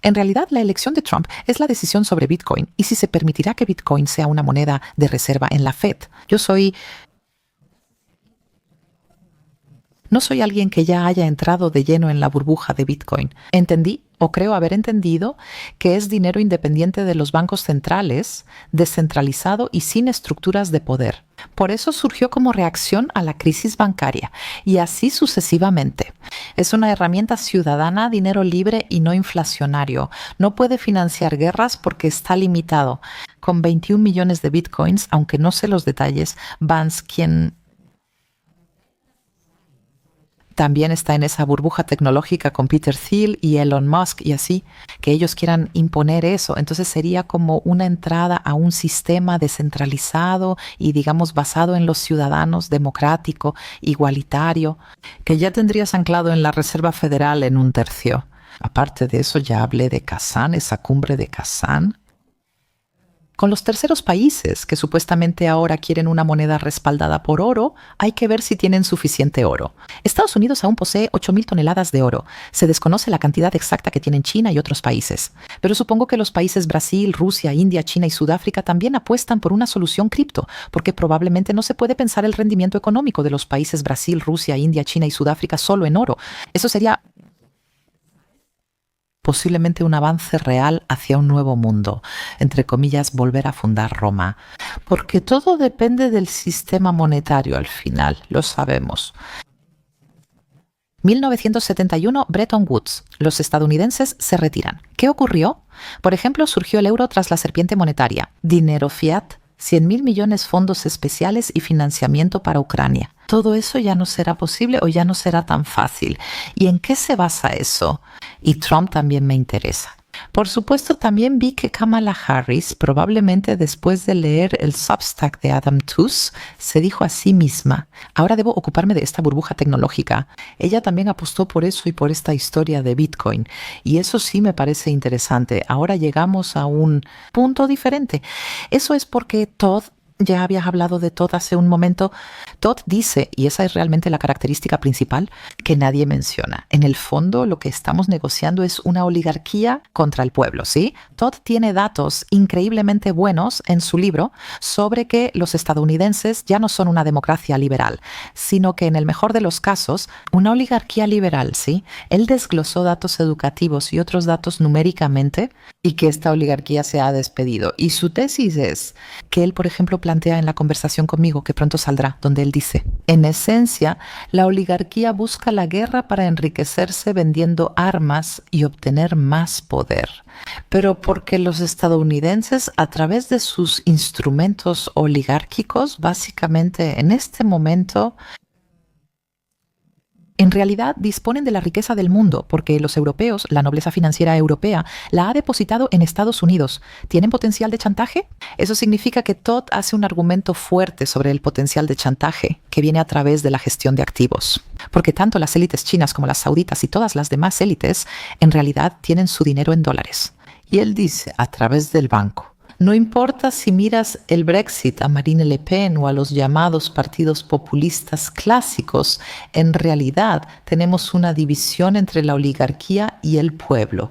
A: En realidad, la elección de Trump es la decisión sobre Bitcoin y si se permitirá que Bitcoin sea una moneda de reserva en la Fed. No soy alguien que ya haya entrado de lleno en la burbuja de Bitcoin. Entendí, o creo haber entendido, que es dinero independiente de los bancos centrales, descentralizado y sin estructuras de poder. Por eso surgió como reacción a la crisis bancaria, y así sucesivamente. Es una herramienta ciudadana, dinero libre y no inflacionario. No puede financiar guerras porque está limitado. Con 21 millones de bitcoins, aunque no sé los detalles, Vance, quien también está en esa burbuja tecnológica con Peter Thiel y Elon Musk y así, que ellos quieran imponer eso. Entonces sería como una entrada a un sistema descentralizado y digamos basado en los ciudadanos, democrático, igualitario, que ya tendrías anclado en la Reserva Federal en 1/3. Aparte de eso ya hablé de Kazán, esa cumbre de Kazán. Con los terceros países, que supuestamente ahora quieren una moneda respaldada por oro, hay que ver si tienen suficiente oro. Estados Unidos aún posee 8.000 toneladas de oro. Se desconoce la cantidad exacta que tienen China y otros países. Pero supongo que los países Brasil, Rusia, India, China y Sudáfrica también apuestan por una solución cripto, porque probablemente no se puede pensar el rendimiento económico de los países Brasil, Rusia, India, China y Sudáfrica solo en oro. Eso sería posiblemente un avance real hacia un nuevo mundo, entre comillas, volver a fundar Roma. Porque todo depende del sistema monetario al final, lo sabemos. 1971, Bretton Woods. Los estadounidenses se retiran. ¿Qué ocurrió? Por ejemplo, surgió el euro tras la serpiente monetaria. Dinero fiat, 100.000 millones fondos especiales y financiamiento para Ucrania. Todo eso ya no será posible o ya no será tan fácil. ¿Y en qué se basa eso? Y Trump también me interesa. Por supuesto, también vi que Kamala Harris, probablemente después de leer el Substack de Adam Tooze, se dijo a sí misma, ahora debo ocuparme de esta burbuja tecnológica. Ella también apostó por eso y por esta historia de Bitcoin. Y eso sí me parece interesante. Ahora llegamos a un punto diferente. Eso es porque Todd, ya habías hablado de Todd hace un momento. Todd dice, y esa es realmente la característica principal que nadie menciona. En el fondo, lo que estamos negociando es una oligarquía contra el pueblo, ¿sí? Todd tiene datos increíblemente buenos en su libro sobre que los estadounidenses ya no son una democracia liberal, sino que en el mejor de los casos, una oligarquía liberal, ¿sí? Él desglosó datos educativos y otros datos numéricamente y que esta oligarquía se ha despedido. Y su tesis es que él, por ejemplo, plantea en la conversación conmigo, que pronto saldrá, donde él dice, en esencia, la oligarquía busca la guerra para enriquecerse vendiendo armas y obtener más poder. Pero porque los estadounidenses, a través de sus instrumentos oligárquicos, básicamente en este momento, en realidad disponen de la riqueza del mundo porque los europeos, la nobleza financiera europea, la ha depositado en Estados Unidos. ¿Tienen potencial de chantaje? Eso significa que Todd hace un argumento fuerte sobre el potencial de chantaje que viene a través de la gestión de activos. Porque tanto las élites chinas como las sauditas y todas las demás élites en realidad tienen su dinero en dólares. Y él dice, a través del banco.
C: No importa si miras el Brexit, a Marine Le Pen o a los llamados partidos populistas clásicos, en realidad tenemos una división entre la oligarquía y el pueblo.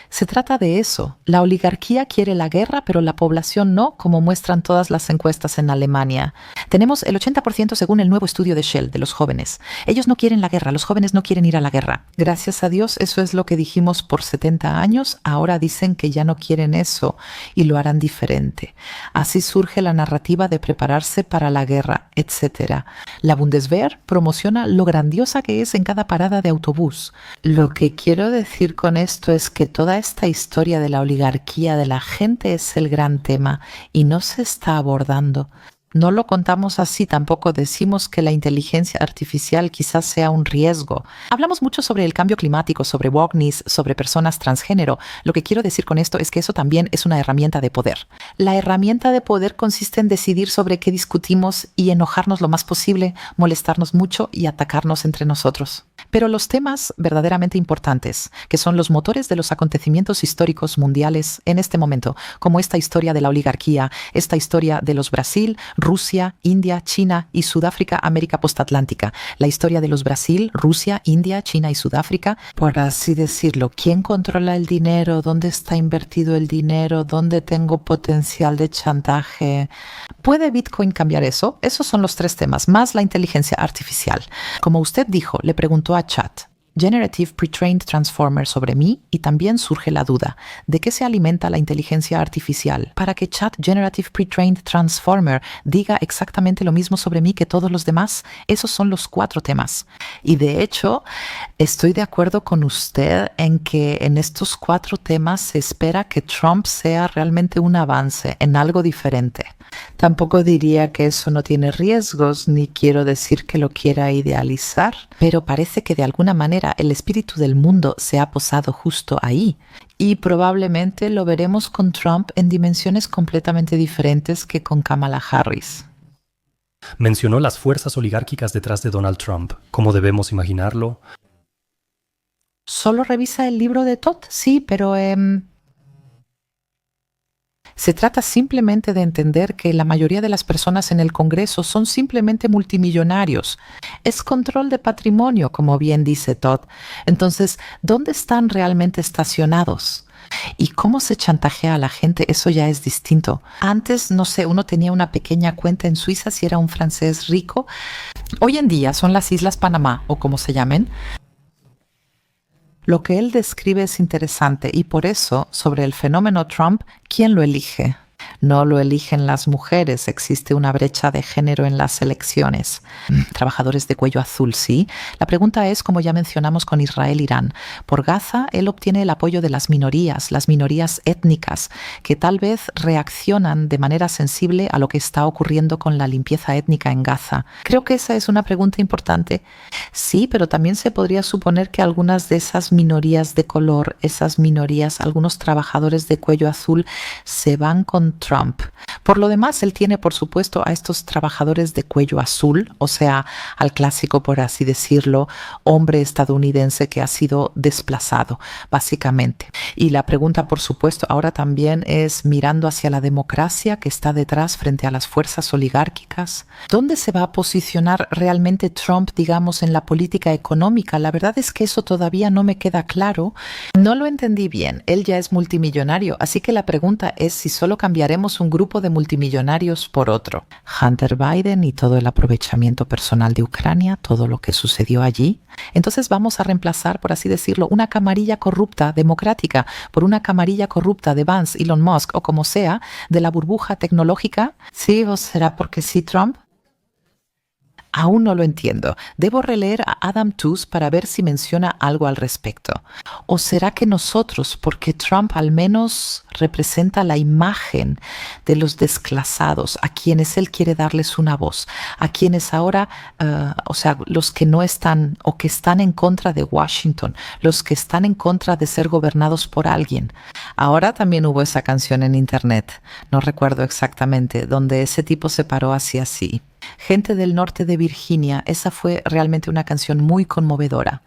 C: Se trata de eso. La oligarquía quiere la guerra, pero la población no, como muestran todas las encuestas en Alemania. Tenemos el 80% según el nuevo estudio de Shell, de los jóvenes. Ellos no quieren la guerra, los jóvenes no quieren ir a la guerra. Gracias a Dios, eso es lo que dijimos por 70 años. Ahora dicen que ya no quieren eso y lo harán diferente. Así surge la narrativa de prepararse para la guerra, etc. La Bundeswehr promociona lo grandiosa que es en cada parada de autobús. Lo que quiero decir con esto es que toda esta historia de la oligarquía de la gente es el gran tema y no se está abordando. No lo contamos así, tampoco decimos que la inteligencia artificial quizás sea un riesgo. Hablamos mucho sobre el cambio climático, sobre wokeness, sobre personas transgénero. Lo que quiero decir con esto es que eso también es una herramienta de poder. La herramienta de poder consiste en decidir sobre qué discutimos y enojarnos lo más posible, molestarnos mucho y atacarnos entre nosotros. Pero los temas verdaderamente importantes, que son los motores de los acontecimientos históricos mundiales en este momento, como esta historia de la oligarquía, esta historia de los Brasil, Rusia, India, China y Sudáfrica, América postatlántica. La historia de los Brasil, Rusia, India, China y Sudáfrica, por así decirlo. ¿Quién controla el dinero? ¿Dónde está invertido el dinero? ¿Dónde tengo potencial de chantaje? ¿Puede Bitcoin cambiar eso? Esos son los tres temas, más la inteligencia artificial. Como usted dijo, le preguntó a Chat Generative Pre-trained Transformer sobre mí y también surge la duda, ¿de qué se alimenta la inteligencia artificial? Para que Chat Generative Pre-trained Transformer diga exactamente lo mismo sobre mí que todos los demás, esos son los 4 temas. Y de hecho, estoy de acuerdo con usted en que en estos 4 temas se espera que Trump sea realmente un avance en algo diferente. Tampoco diría que eso no tiene riesgos, ni quiero decir que lo quiera idealizar, pero parece que de alguna manera el espíritu del mundo se ha posado justo ahí. Y probablemente lo veremos con Trump en dimensiones completamente diferentes que con Kamala Harris.
B: Mencionó las fuerzas oligárquicas detrás de Donald Trump. ¿Cómo debemos imaginarlo?
C: ¿Solo revisa el libro de Todd? Sí, pero se trata simplemente de entender que la mayoría de las personas en el Congreso son simplemente multimillonarios. Es control de patrimonio, como bien dice Todd. Entonces, ¿dónde están realmente estacionados? ¿Y cómo se chantajea a la gente? Eso ya es distinto. Antes, no sé, uno tenía una pequeña cuenta en Suiza si era un francés rico. Hoy en día son las Islas Panamá, o como se llamen. Lo que él describe es interesante y por eso, sobre el fenómeno Trump, ¿quién lo elige? No lo eligen las mujeres, existe una brecha de género en las elecciones. Trabajadores de cuello azul, sí. La pregunta es, como ya mencionamos con Israel-Irán, por Gaza él obtiene el apoyo de las minorías étnicas, que tal vez reaccionan de manera sensible a lo que está ocurriendo con la limpieza étnica en Gaza. Creo que esa es una pregunta importante. Sí, pero también se podría suponer que algunas de esas minorías de color, esas minorías, algunos trabajadores de cuello azul, se van con Trump. Por lo demás, él tiene, por supuesto, a estos trabajadores de cuello azul, o sea, al clásico, por así decirlo, hombre estadounidense que ha sido desplazado, básicamente. Y la pregunta, por supuesto, ahora también es mirando hacia la democracia que está detrás frente a las fuerzas oligárquicas. ¿Dónde se va a posicionar realmente Trump, digamos, en la política económica? La verdad es que eso todavía no me queda claro. No lo entendí bien. Él ya es multimillonario, así que la pregunta es si solo cambiaremos un grupo de multimillonarios por otro. Hunter Biden y todo el aprovechamiento personal de Ucrania, todo lo que sucedió allí. Entonces vamos a reemplazar, por así decirlo, una camarilla corrupta democrática por una camarilla corrupta de Vance, Elon Musk o como sea, de la burbuja tecnológica. ¿Sí o será porque sí, Trump? Aún no lo entiendo. Debo releer a Adam Tooze para ver si menciona algo al respecto. ¿O será que nosotros, porque Trump al menos representa la imagen de los desclasados, a quienes él quiere darles una voz, a quienes ahora, los que no están o que están en contra de Washington, los que están en contra de ser gobernados por alguien? Ahora también hubo esa canción en internet, no recuerdo exactamente, donde ese tipo se paró así. Gente del norte de Virginia, esa fue realmente una canción muy conmovedora.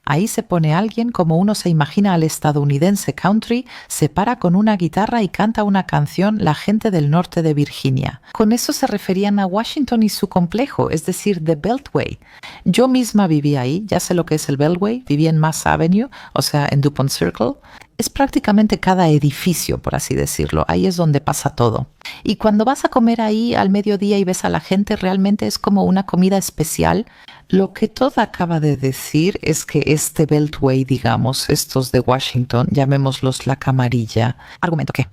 A: Ahí se pone alguien como uno se imagina al estadounidense country, se para con una guitarra y canta una canción la gente del norte de Virginia. Con eso se referían a Washington y su complejo, es decir, The Beltway. Yo misma viví ahí, ya sé lo que es el Beltway, viví en Mass Avenue, o sea, en DuPont Circle. Es prácticamente cada edificio, por así decirlo. Ahí es donde pasa todo. Y cuando vas a comer ahí al mediodía y ves a la gente, realmente es como una comida especial. Lo que Todd acaba de decir es que este Beltway, digamos, estos de Washington, llamémoslos la camarilla. ¿Argumento qué?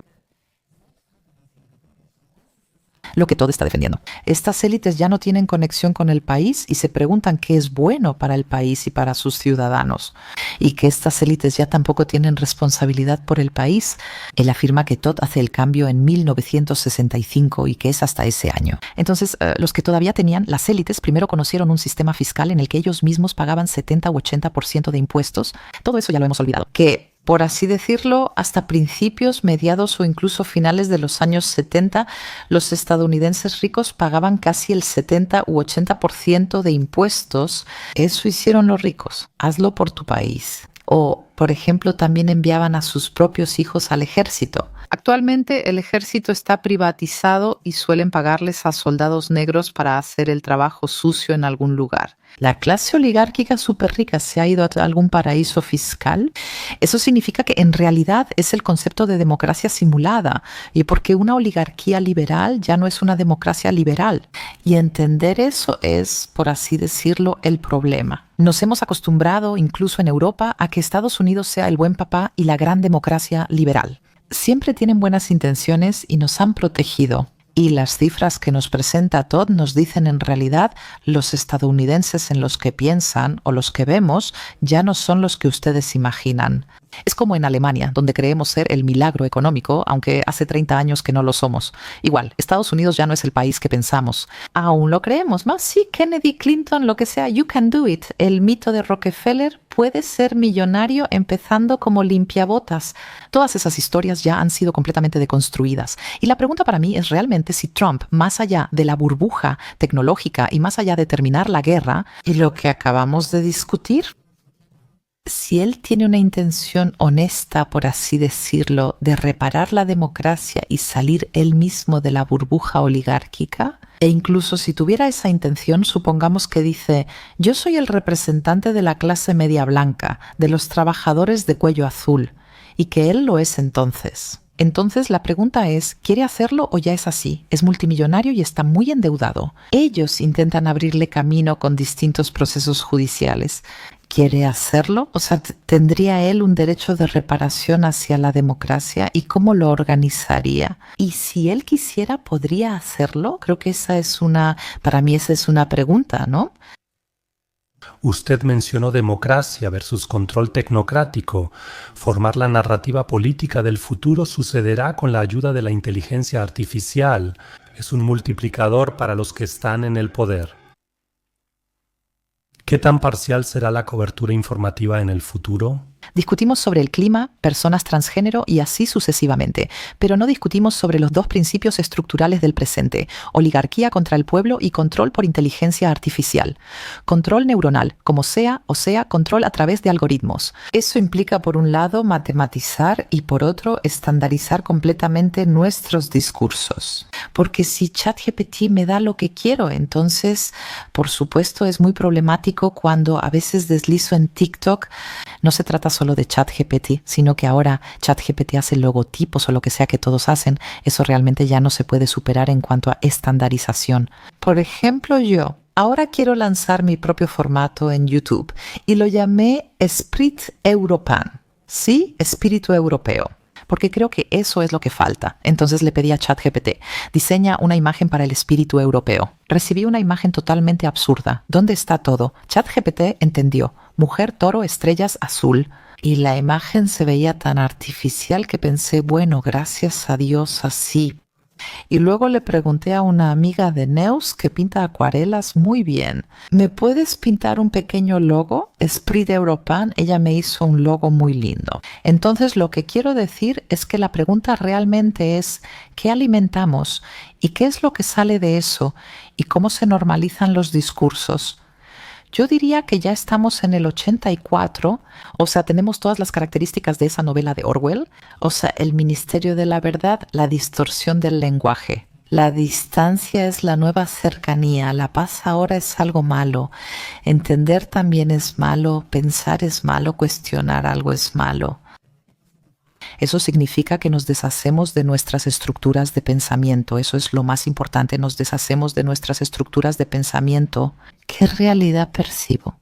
A: Lo que Todd está defendiendo. Estas élites ya no tienen conexión con el país y se preguntan qué es bueno para el país y para sus ciudadanos. Y que estas élites ya tampoco tienen responsabilidad por el país. Él afirma que Todd hace el cambio en 1965 y que es hasta ese año. Entonces, los que todavía tenían, las élites, primero conocieron un sistema fiscal en el que ellos mismos pagaban 70 u 80% de impuestos. Todo eso ya lo hemos olvidado. Que por así decirlo, hasta principios, mediados o incluso finales de los años 70, los estadounidenses ricos pagaban casi el 70 u 80% de impuestos. Eso hicieron los ricos. Hazlo por tu país. O, por ejemplo, también enviaban a sus propios hijos al ejército. Actualmente el ejército está privatizado y suelen pagarles a soldados negros para hacer el trabajo sucio en algún lugar. La clase oligárquica súper rica se ha ido a algún paraíso fiscal. Eso significa que en realidad es el concepto de democracia simulada, y porque una oligarquía liberal ya no es una democracia liberal. Y entender eso es, por así decirlo, el problema. Nos hemos acostumbrado, incluso en Europa, a que Estados Unidos sea el buen papá y la gran democracia liberal. Siempre tienen buenas intenciones y nos han protegido. Y las cifras que nos presenta Todd nos dicen en realidad los estadounidenses en los que piensan o los que vemos ya no son los que ustedes imaginan. Es como en Alemania, donde creemos ser el milagro económico, aunque hace 30 años que no lo somos. Igual, Estados Unidos ya no es el país que pensamos. Aún lo creemos más. Sí, Kennedy, Clinton, lo que sea, you can do it. El mito de Rockefeller, puede ser millonario empezando como limpiabotas. Todas esas historias ya han sido completamente deconstruidas. Y la pregunta para mí es realmente si Trump, más allá de la burbuja tecnológica y más allá de terminar la guerra, y lo que acabamos de discutir, si él tiene una intención honesta, por así decirlo, de reparar la democracia y salir él mismo de la burbuja oligárquica, e incluso si tuviera esa intención, supongamos que dice, yo soy el representante de la clase media blanca, de los trabajadores de cuello azul, y que él lo es entonces. Entonces la pregunta es, ¿quiere hacerlo o ya es así? Es multimillonario y está muy endeudado. Ellos intentan abrirle camino con distintos procesos judiciales. ¿Quiere hacerlo? O sea, ¿tendría él un derecho de reparación hacia la democracia? ¿Y cómo lo organizaría? Y si él quisiera, ¿podría hacerlo? Creo que para mí esa es una pregunta, ¿no?
B: Usted mencionó democracia versus control tecnocrático. Formar la narrativa política del futuro sucederá con la ayuda de la inteligencia artificial. Es un multiplicador para los que están en el poder. ¿Qué tan parcial será la cobertura informativa en el futuro?
A: Discutimos sobre el clima, personas transgénero y así sucesivamente, pero no discutimos sobre los dos principios estructurales del presente, oligarquía contra el pueblo y control por inteligencia artificial. Control neuronal, como sea, o sea, control a través de algoritmos. Eso implica, por un lado, matematizar y, por otro, estandarizar completamente nuestros discursos. Porque si ChatGPT me da lo que quiero, entonces, por supuesto, es muy problemático cuando a veces deslizo en TikTok. No se trata solo de ChatGPT, sino que ahora ChatGPT hace logotipos o lo que sea que todos hacen. Eso realmente ya no se puede superar en cuanto a estandarización. Por ejemplo, yo ahora quiero lanzar mi propio formato en YouTube y lo llamé Esprit Europan. ¿Sí? Espíritu europeo. Porque creo que eso es lo que falta. Entonces le pedí a ChatGPT, diseña una imagen para el espíritu europeo. Recibí una imagen totalmente absurda. ¿Dónde está todo? ChatGPT entendió. Mujer, toro, estrellas, azul. Y la imagen se veía tan artificial que pensé, bueno, gracias a Dios así. Y luego le pregunté a una amiga de Neus que pinta acuarelas muy bien. ¿Me puedes pintar un pequeño logo? Esprit Europan, ella me hizo un logo muy lindo. Entonces lo que quiero decir es que la pregunta realmente es ¿qué alimentamos? ¿Y qué es lo que sale de eso? ¿Y cómo se normalizan los discursos? Yo diría que ya estamos en el 84, o sea, tenemos todas las características de esa novela de Orwell, o sea, el Ministerio de la Verdad, la distorsión del lenguaje. La distancia es la nueva cercanía, la paz ahora es algo malo, entender también es malo, pensar es malo, cuestionar algo es malo. Eso significa que nos deshacemos de nuestras estructuras de pensamiento, eso es lo más importante, nos deshacemos de nuestras estructuras de pensamiento. ¿Qué realidad percibo?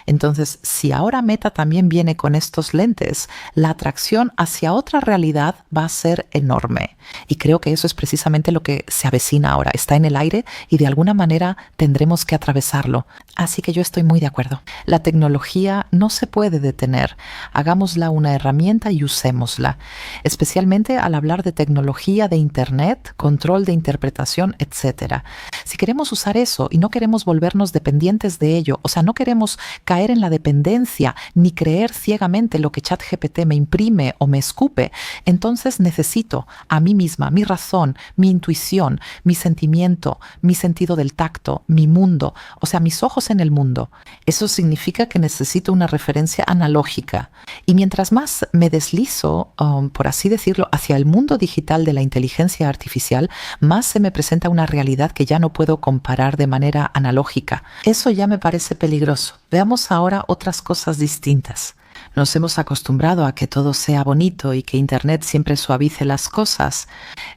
A: Entonces, si ahora Meta también viene con estos lentes, la atracción hacia otra realidad va a ser enorme. Y creo que eso es precisamente lo que se avecina ahora. Está en el aire y de alguna manera tendremos que atravesarlo. Así que yo estoy muy de acuerdo. La tecnología no se puede detener. Hagámosla una herramienta y usémosla. Especialmente al hablar de tecnología, de Internet, control de interpretación, etc. Si queremos usar eso y no queremos volvernos dependientes de ello, o sea, no queremos caer en la dependencia ni creer ciegamente lo que ChatGPT me imprime o me escupe, entonces necesito a mí misma, mi razón, mi intuición, mi sentimiento, mi sentido del tacto, mi mundo, o sea, mis ojos en el mundo. Eso significa que necesito una referencia analógica. Y mientras más me deslizo, por así decirlo, hacia el mundo digital de la inteligencia artificial, más se me presenta una realidad que ya no puedo comparar de manera analógica. Eso ya me parece peligroso. Veamos ahora otras cosas distintas. Nos hemos acostumbrado a que todo sea bonito y que Internet siempre suavice las cosas.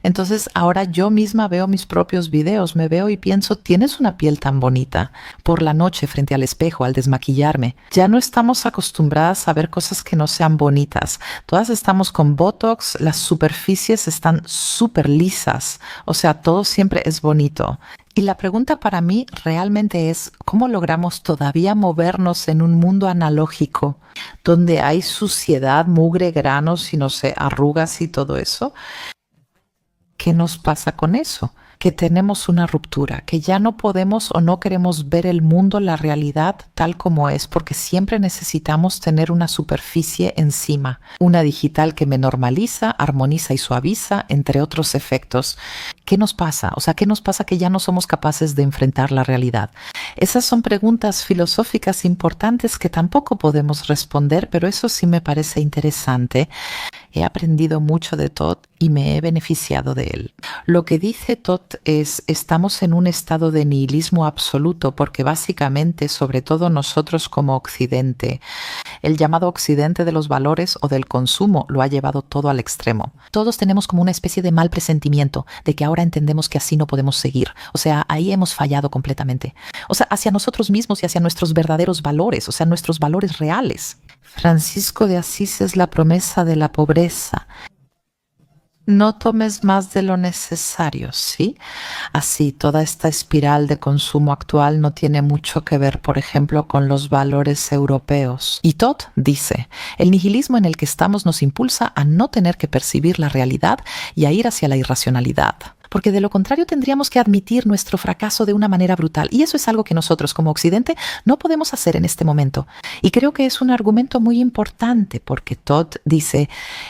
A: Entonces ahora yo misma veo mis propios videos, me veo y pienso, tienes una piel tan bonita. Por la noche frente al espejo, al desmaquillarme. Ya no estamos acostumbradas a ver cosas que no sean bonitas. Todas estamos con Botox, las superficies están súper lisas. O sea, todo siempre es bonito. Y la pregunta para mí realmente es, ¿cómo logramos todavía movernos en un mundo analógico donde hay suciedad, mugre, granos y no sé, arrugas y todo eso? ¿Qué nos pasa con eso? Que tenemos una ruptura, que ya no podemos o no queremos ver el mundo, la realidad tal como es, porque siempre necesitamos tener una superficie encima, una digital que me normaliza, armoniza y suaviza, entre otros efectos. ¿Qué nos pasa? O sea, ¿qué nos pasa que ya no somos capaces de enfrentar la realidad? Esas son preguntas filosóficas importantes que tampoco podemos responder, pero eso sí me parece interesante. He aprendido mucho de Todd y me he beneficiado de él. Lo que dice Todd es, estamos en un estado de nihilismo absoluto porque básicamente, sobre todo nosotros como Occidente, el llamado Occidente de los valores o del consumo lo ha llevado todo al extremo. Todos tenemos como una especie de mal presentimiento de que ahora entendemos que así no podemos seguir. O sea, ahí hemos fallado completamente. O sea, hacia nosotros mismos y hacia nuestros verdaderos valores, o sea, nuestros valores reales. Francisco de Asís es la promesa de la pobreza. No tomes más de lo necesario, ¿sí? Así, toda esta espiral de consumo actual no tiene mucho que ver, por ejemplo, con los valores europeos. Y Todd dice, el nihilismo en el que estamos nos impulsa a no tener que percibir la realidad y a ir hacia la irracionalidad. Porque de lo contrario tendríamos que admitir nuestro fracaso de una manera brutal. Y eso es algo que nosotros como Occidente no podemos hacer en este momento. Y creo que es un argumento muy importante porque Todd dice,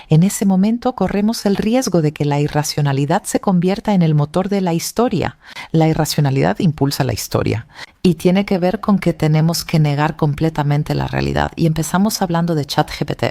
A: en ese momento corremos el riesgo de que la irracionalidad se convierta en el motor de la historia. La irracionalidad impulsa la historia. Y tiene que ver con que tenemos que negar completamente la realidad. Y empezamos hablando de ChatGPT.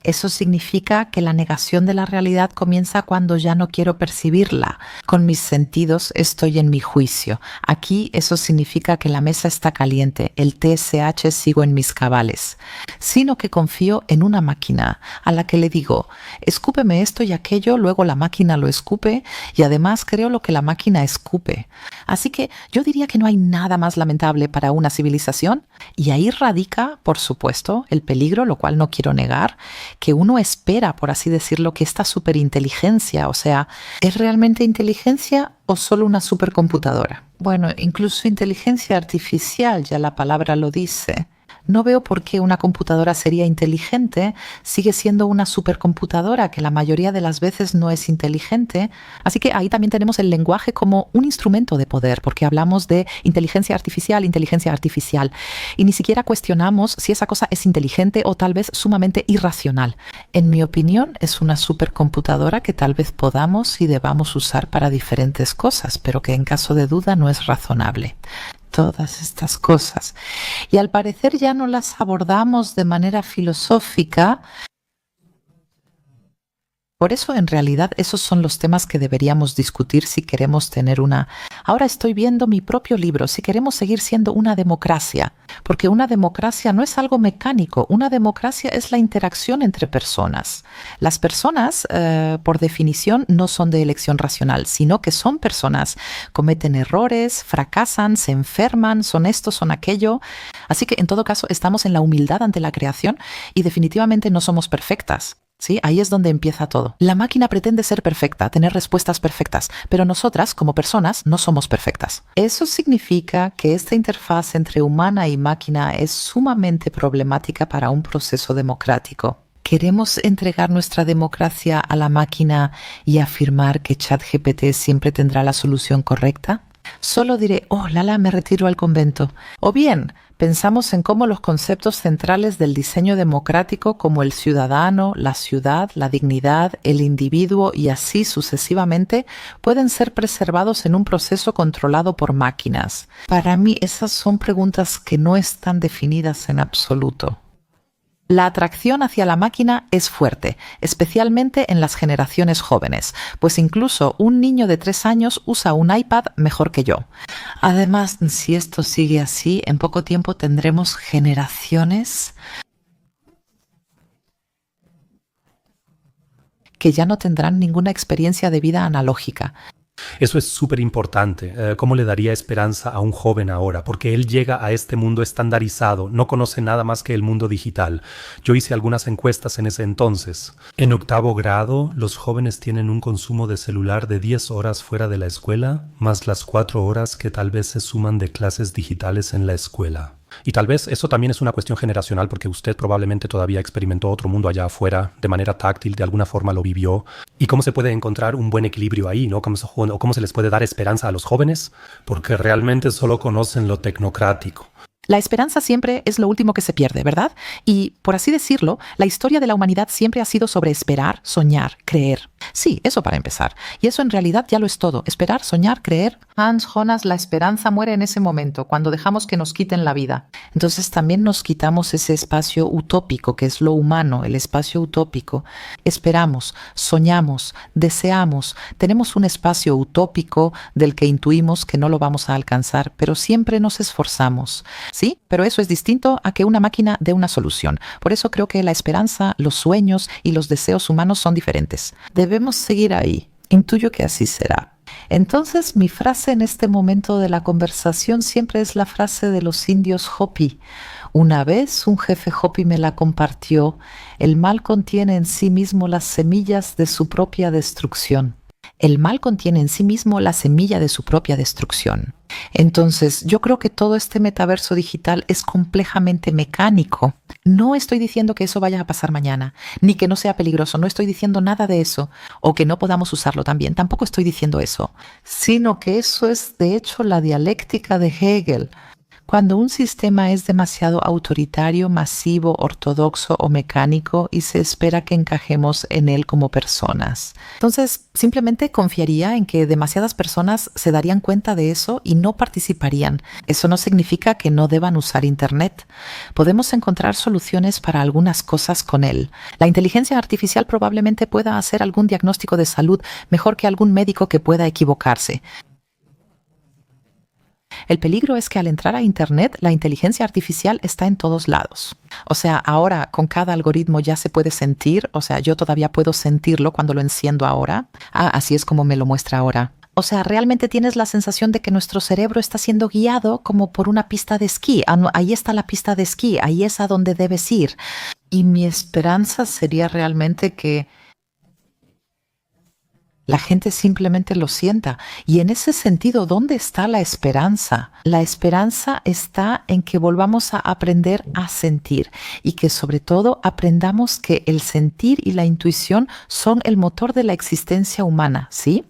A: Eso significa que la negación de la realidad comienza cuando ya no quiero percibirla. Con mis sentidos estoy en mi juicio. Aquí eso significa que la mesa está caliente, el TSH sigo en mis cabales. Sino que confío en una máquina a la que le digo, escúpeme esto y aquello, luego la máquina lo escupe y además creo lo que la máquina escupe. Así que yo diría que no hay nada más lamentable para una civilización y ahí radica, por supuesto, el peligro, lo cual no quiero negar, que uno espera, por así decirlo, que esta superinteligencia, o sea, ¿es realmente inteligencia o solo una supercomputadora? Bueno, incluso inteligencia artificial, ya la palabra lo dice. No veo por qué una computadora sería inteligente, sigue siendo una supercomputadora que la mayoría de las veces no es inteligente. Así que ahí también tenemos el lenguaje como un instrumento de poder, porque hablamos de inteligencia artificial. Y ni siquiera cuestionamos si esa cosa es inteligente o tal vez sumamente irracional. En mi opinión, es una supercomputadora que tal vez podamos y debamos usar para diferentes cosas, pero que en caso de duda no es razonable.
C: todas estas cosas. Y al parecer ya no las abordamos de manera filosófica. Por eso, en realidad, esos son los temas que deberíamos discutir si queremos tener una... Ahora estoy viendo mi propio libro, si queremos seguir siendo una democracia, porque una democracia no es algo mecánico, una democracia es la interacción entre personas. Las personas, por definición, no son de elección racional, sino que son personas, cometen errores, fracasan, se enferman, son esto, son aquello. Así que, en todo caso, estamos en la humildad ante la creación y definitivamente no somos perfectas. ¿Sí? Ahí es donde empieza todo. La máquina pretende ser perfecta, tener respuestas perfectas, pero nosotras, como personas, no somos perfectas. Eso significa que esta interfaz entre humana y máquina es sumamente problemática para un proceso democrático. ¿Queremos entregar nuestra democracia a la máquina y afirmar que ChatGPT siempre tendrá la solución correcta? Solo diré, oh, Lala, me retiro al convento. O bien, pensamos en cómo los conceptos centrales del diseño democrático como el ciudadano, la ciudad, la dignidad, el individuo y así sucesivamente pueden ser preservados en un proceso controlado por máquinas. Para mí esas son preguntas que no están definidas en absoluto. La atracción hacia la máquina es fuerte, especialmente en las generaciones jóvenes, pues incluso un niño de 3 años usa un iPad mejor que yo. Además, si esto sigue así, en poco tiempo tendremos generaciones que ya no tendrán ninguna experiencia de vida analógica.
B: Eso es súper importante. ¿Cómo le daría esperanza a un joven ahora? Porque él llega a este mundo estandarizado, no conoce nada más que el mundo digital. Yo hice algunas encuestas en ese entonces. En 8º grado, los jóvenes tienen un consumo de celular de 10 horas fuera de la escuela, más las 4 horas que tal vez se suman de clases digitales en la escuela. Y tal vez eso también es una cuestión generacional porque usted probablemente todavía experimentó otro mundo allá afuera, de manera táctil, de alguna forma lo vivió. ¿Y cómo se puede encontrar un buen equilibrio ahí, ¿no? ¿Cómo se les puede dar esperanza a los jóvenes? Porque realmente solo conocen lo tecnocrático.
C: La esperanza siempre es lo último que se pierde, ¿verdad? Y, por así decirlo, la historia de la humanidad siempre ha sido sobre esperar, soñar, creer. Sí, eso para empezar. Y eso en realidad ya lo es todo. Esperar, soñar, creer. Hans Jonas, la esperanza muere en ese momento, cuando dejamos que nos quiten la vida. Entonces también nos quitamos ese espacio utópico, que es lo humano, el espacio utópico. Esperamos, soñamos, deseamos. Tenemos un espacio utópico del que intuimos que no lo vamos a alcanzar, pero siempre nos esforzamos. Sí, pero eso es distinto a que una máquina dé una solución. Por eso creo que la esperanza, los sueños y los deseos humanos son diferentes. Debemos seguir ahí. Intuyo que así será. Entonces, mi frase en este momento de la conversación siempre es la frase de los indios Hopi. Una vez un jefe Hopi me la compartió. El mal contiene en sí mismo las semillas de su propia destrucción. El mal contiene en sí mismo la semilla de su propia destrucción. Entonces, yo creo que todo este metaverso digital es complejamente mecánico. No estoy diciendo que eso vaya a pasar mañana, ni que no sea peligroso, no estoy diciendo nada de eso, o que no podamos usarlo también, tampoco estoy diciendo eso, sino que eso es de hecho la dialéctica de Hegel. Cuando un sistema es demasiado autoritario, masivo, ortodoxo o mecánico y se espera que encajemos en él como personas. Entonces, simplemente confiaría en que demasiadas personas se darían cuenta de eso y no participarían. Eso no significa que no deban usar Internet. Podemos encontrar soluciones para algunas cosas con él. La inteligencia artificial probablemente pueda hacer algún diagnóstico de salud mejor que algún médico que pueda equivocarse. El peligro es que al entrar a Internet, la inteligencia artificial está en todos lados. O sea, ahora con cada algoritmo ya se puede sentir, o sea, yo todavía puedo sentirlo cuando lo enciendo ahora. Así es como me lo muestra ahora. O sea, realmente tienes la sensación de que nuestro cerebro está siendo guiado como por una pista de esquí. No, ahí está la pista de esquí, ahí es a donde debes ir. Y mi esperanza sería realmente que la gente simplemente lo sienta. Y en ese sentido, ¿dónde está la esperanza? La esperanza está en que volvamos a aprender a sentir y que sobre todo aprendamos que el sentir y la intuición son el motor de la existencia humana, ¿sí?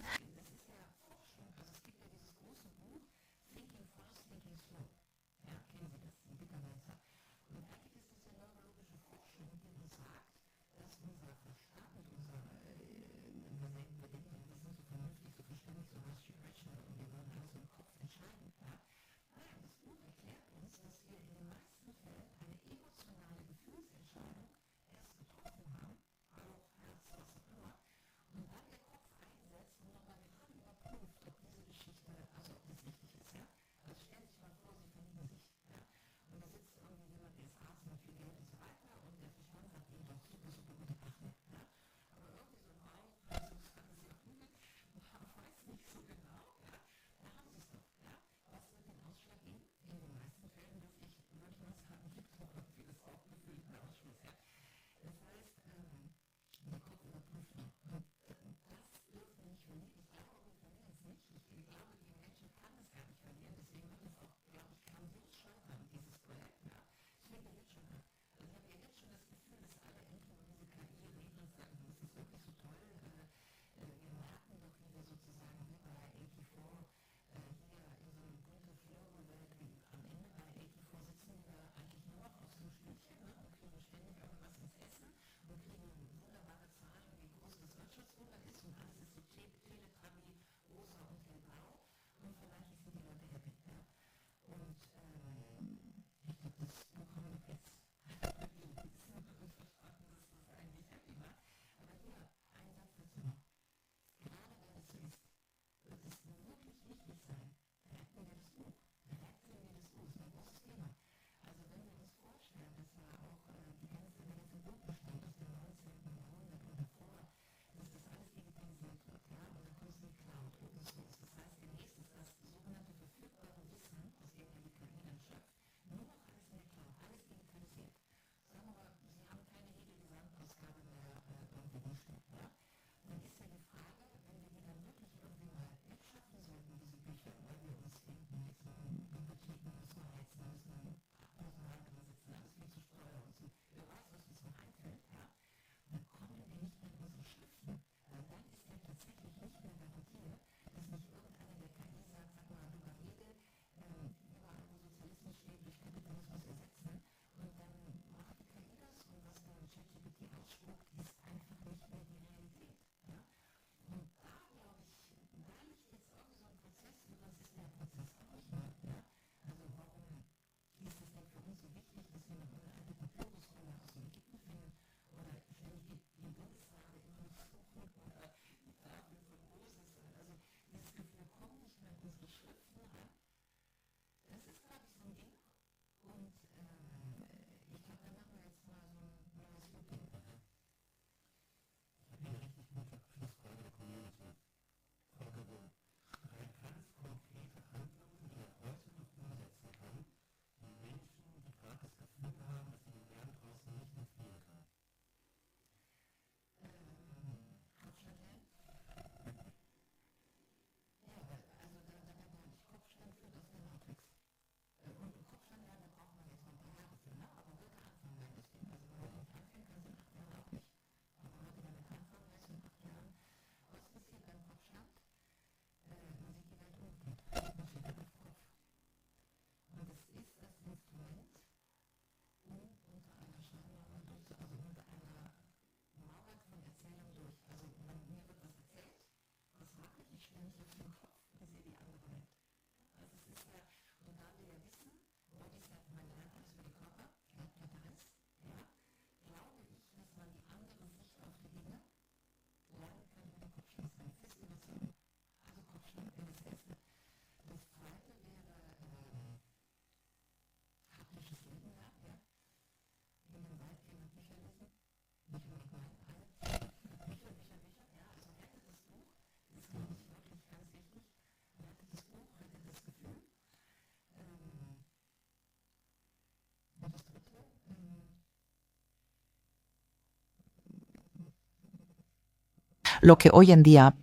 A: Lo que hoy en día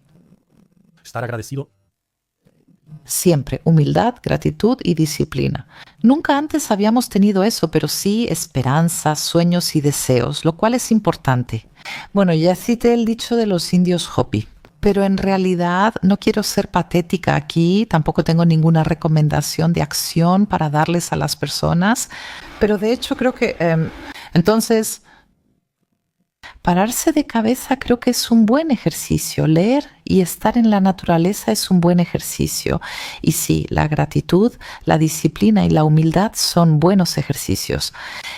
B: Estar agradecido.
A: siempre, humildad, gratitud y disciplina. Nunca antes habíamos tenido eso, pero sí esperanzas, sueños y deseos, lo cual es importante. Bueno, ya cité el dicho de los indios Hopi, pero en realidad no quiero ser patética aquí, tampoco tengo ninguna recomendación de acción para darles a las personas, pero de hecho creo que entonces pararse de cabeza creo que es un buen ejercicio. Leer y estar en la naturaleza es un buen ejercicio. Y sí, la gratitud, la disciplina y la humildad son buenos ejercicios.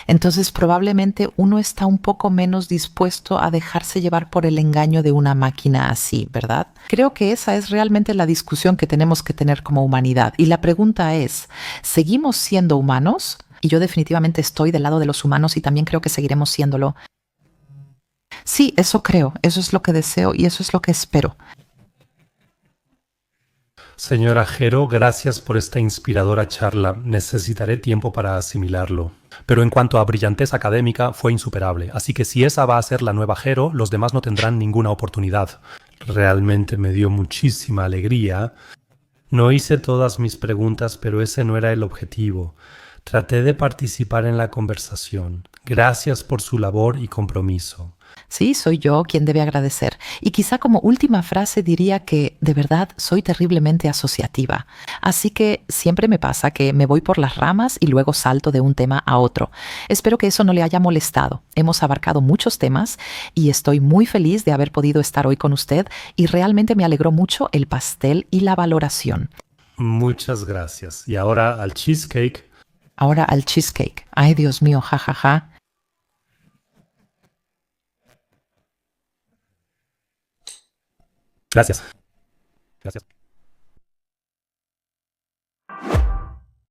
A: Entonces probablemente uno está un poco menos dispuesto a dejarse llevar por el engaño de una máquina así, ¿verdad? Creo que esa es realmente la discusión que tenemos que tener como humanidad. Y la pregunta es, ¿seguimos siendo humanos? Y yo definitivamente estoy del lado de los humanos y también creo que seguiremos siéndolo. Sí, eso creo, eso es lo que deseo y eso es lo que espero.
B: Señora Jero, gracias por esta inspiradora charla. Necesitaré tiempo para asimilarlo. Pero en cuanto a brillantez académica, fue insuperable. Así que si esa va a ser la nueva Jero, los demás no tendrán ninguna oportunidad. Realmente me dio muchísima alegría. No hice todas mis preguntas, pero ese no era el objetivo. Traté de participar en la conversación. Gracias por su labor y compromiso.
A: Sí, soy yo quien debe agradecer. Y quizá como última frase diría que, de verdad, soy terriblemente asociativa. Así que siempre me pasa que me voy por las ramas y luego salto de un tema a otro. Espero que eso no le haya molestado. Hemos abarcado muchos temas y estoy muy feliz de haber podido estar hoy con usted y realmente me alegró mucho el pastel y la valoración.
B: Muchas gracias. Y ahora al cheesecake.
A: Ahora al cheesecake. Ay, Dios mío, jajaja. Ja, ja.
B: Gracias. Gracias.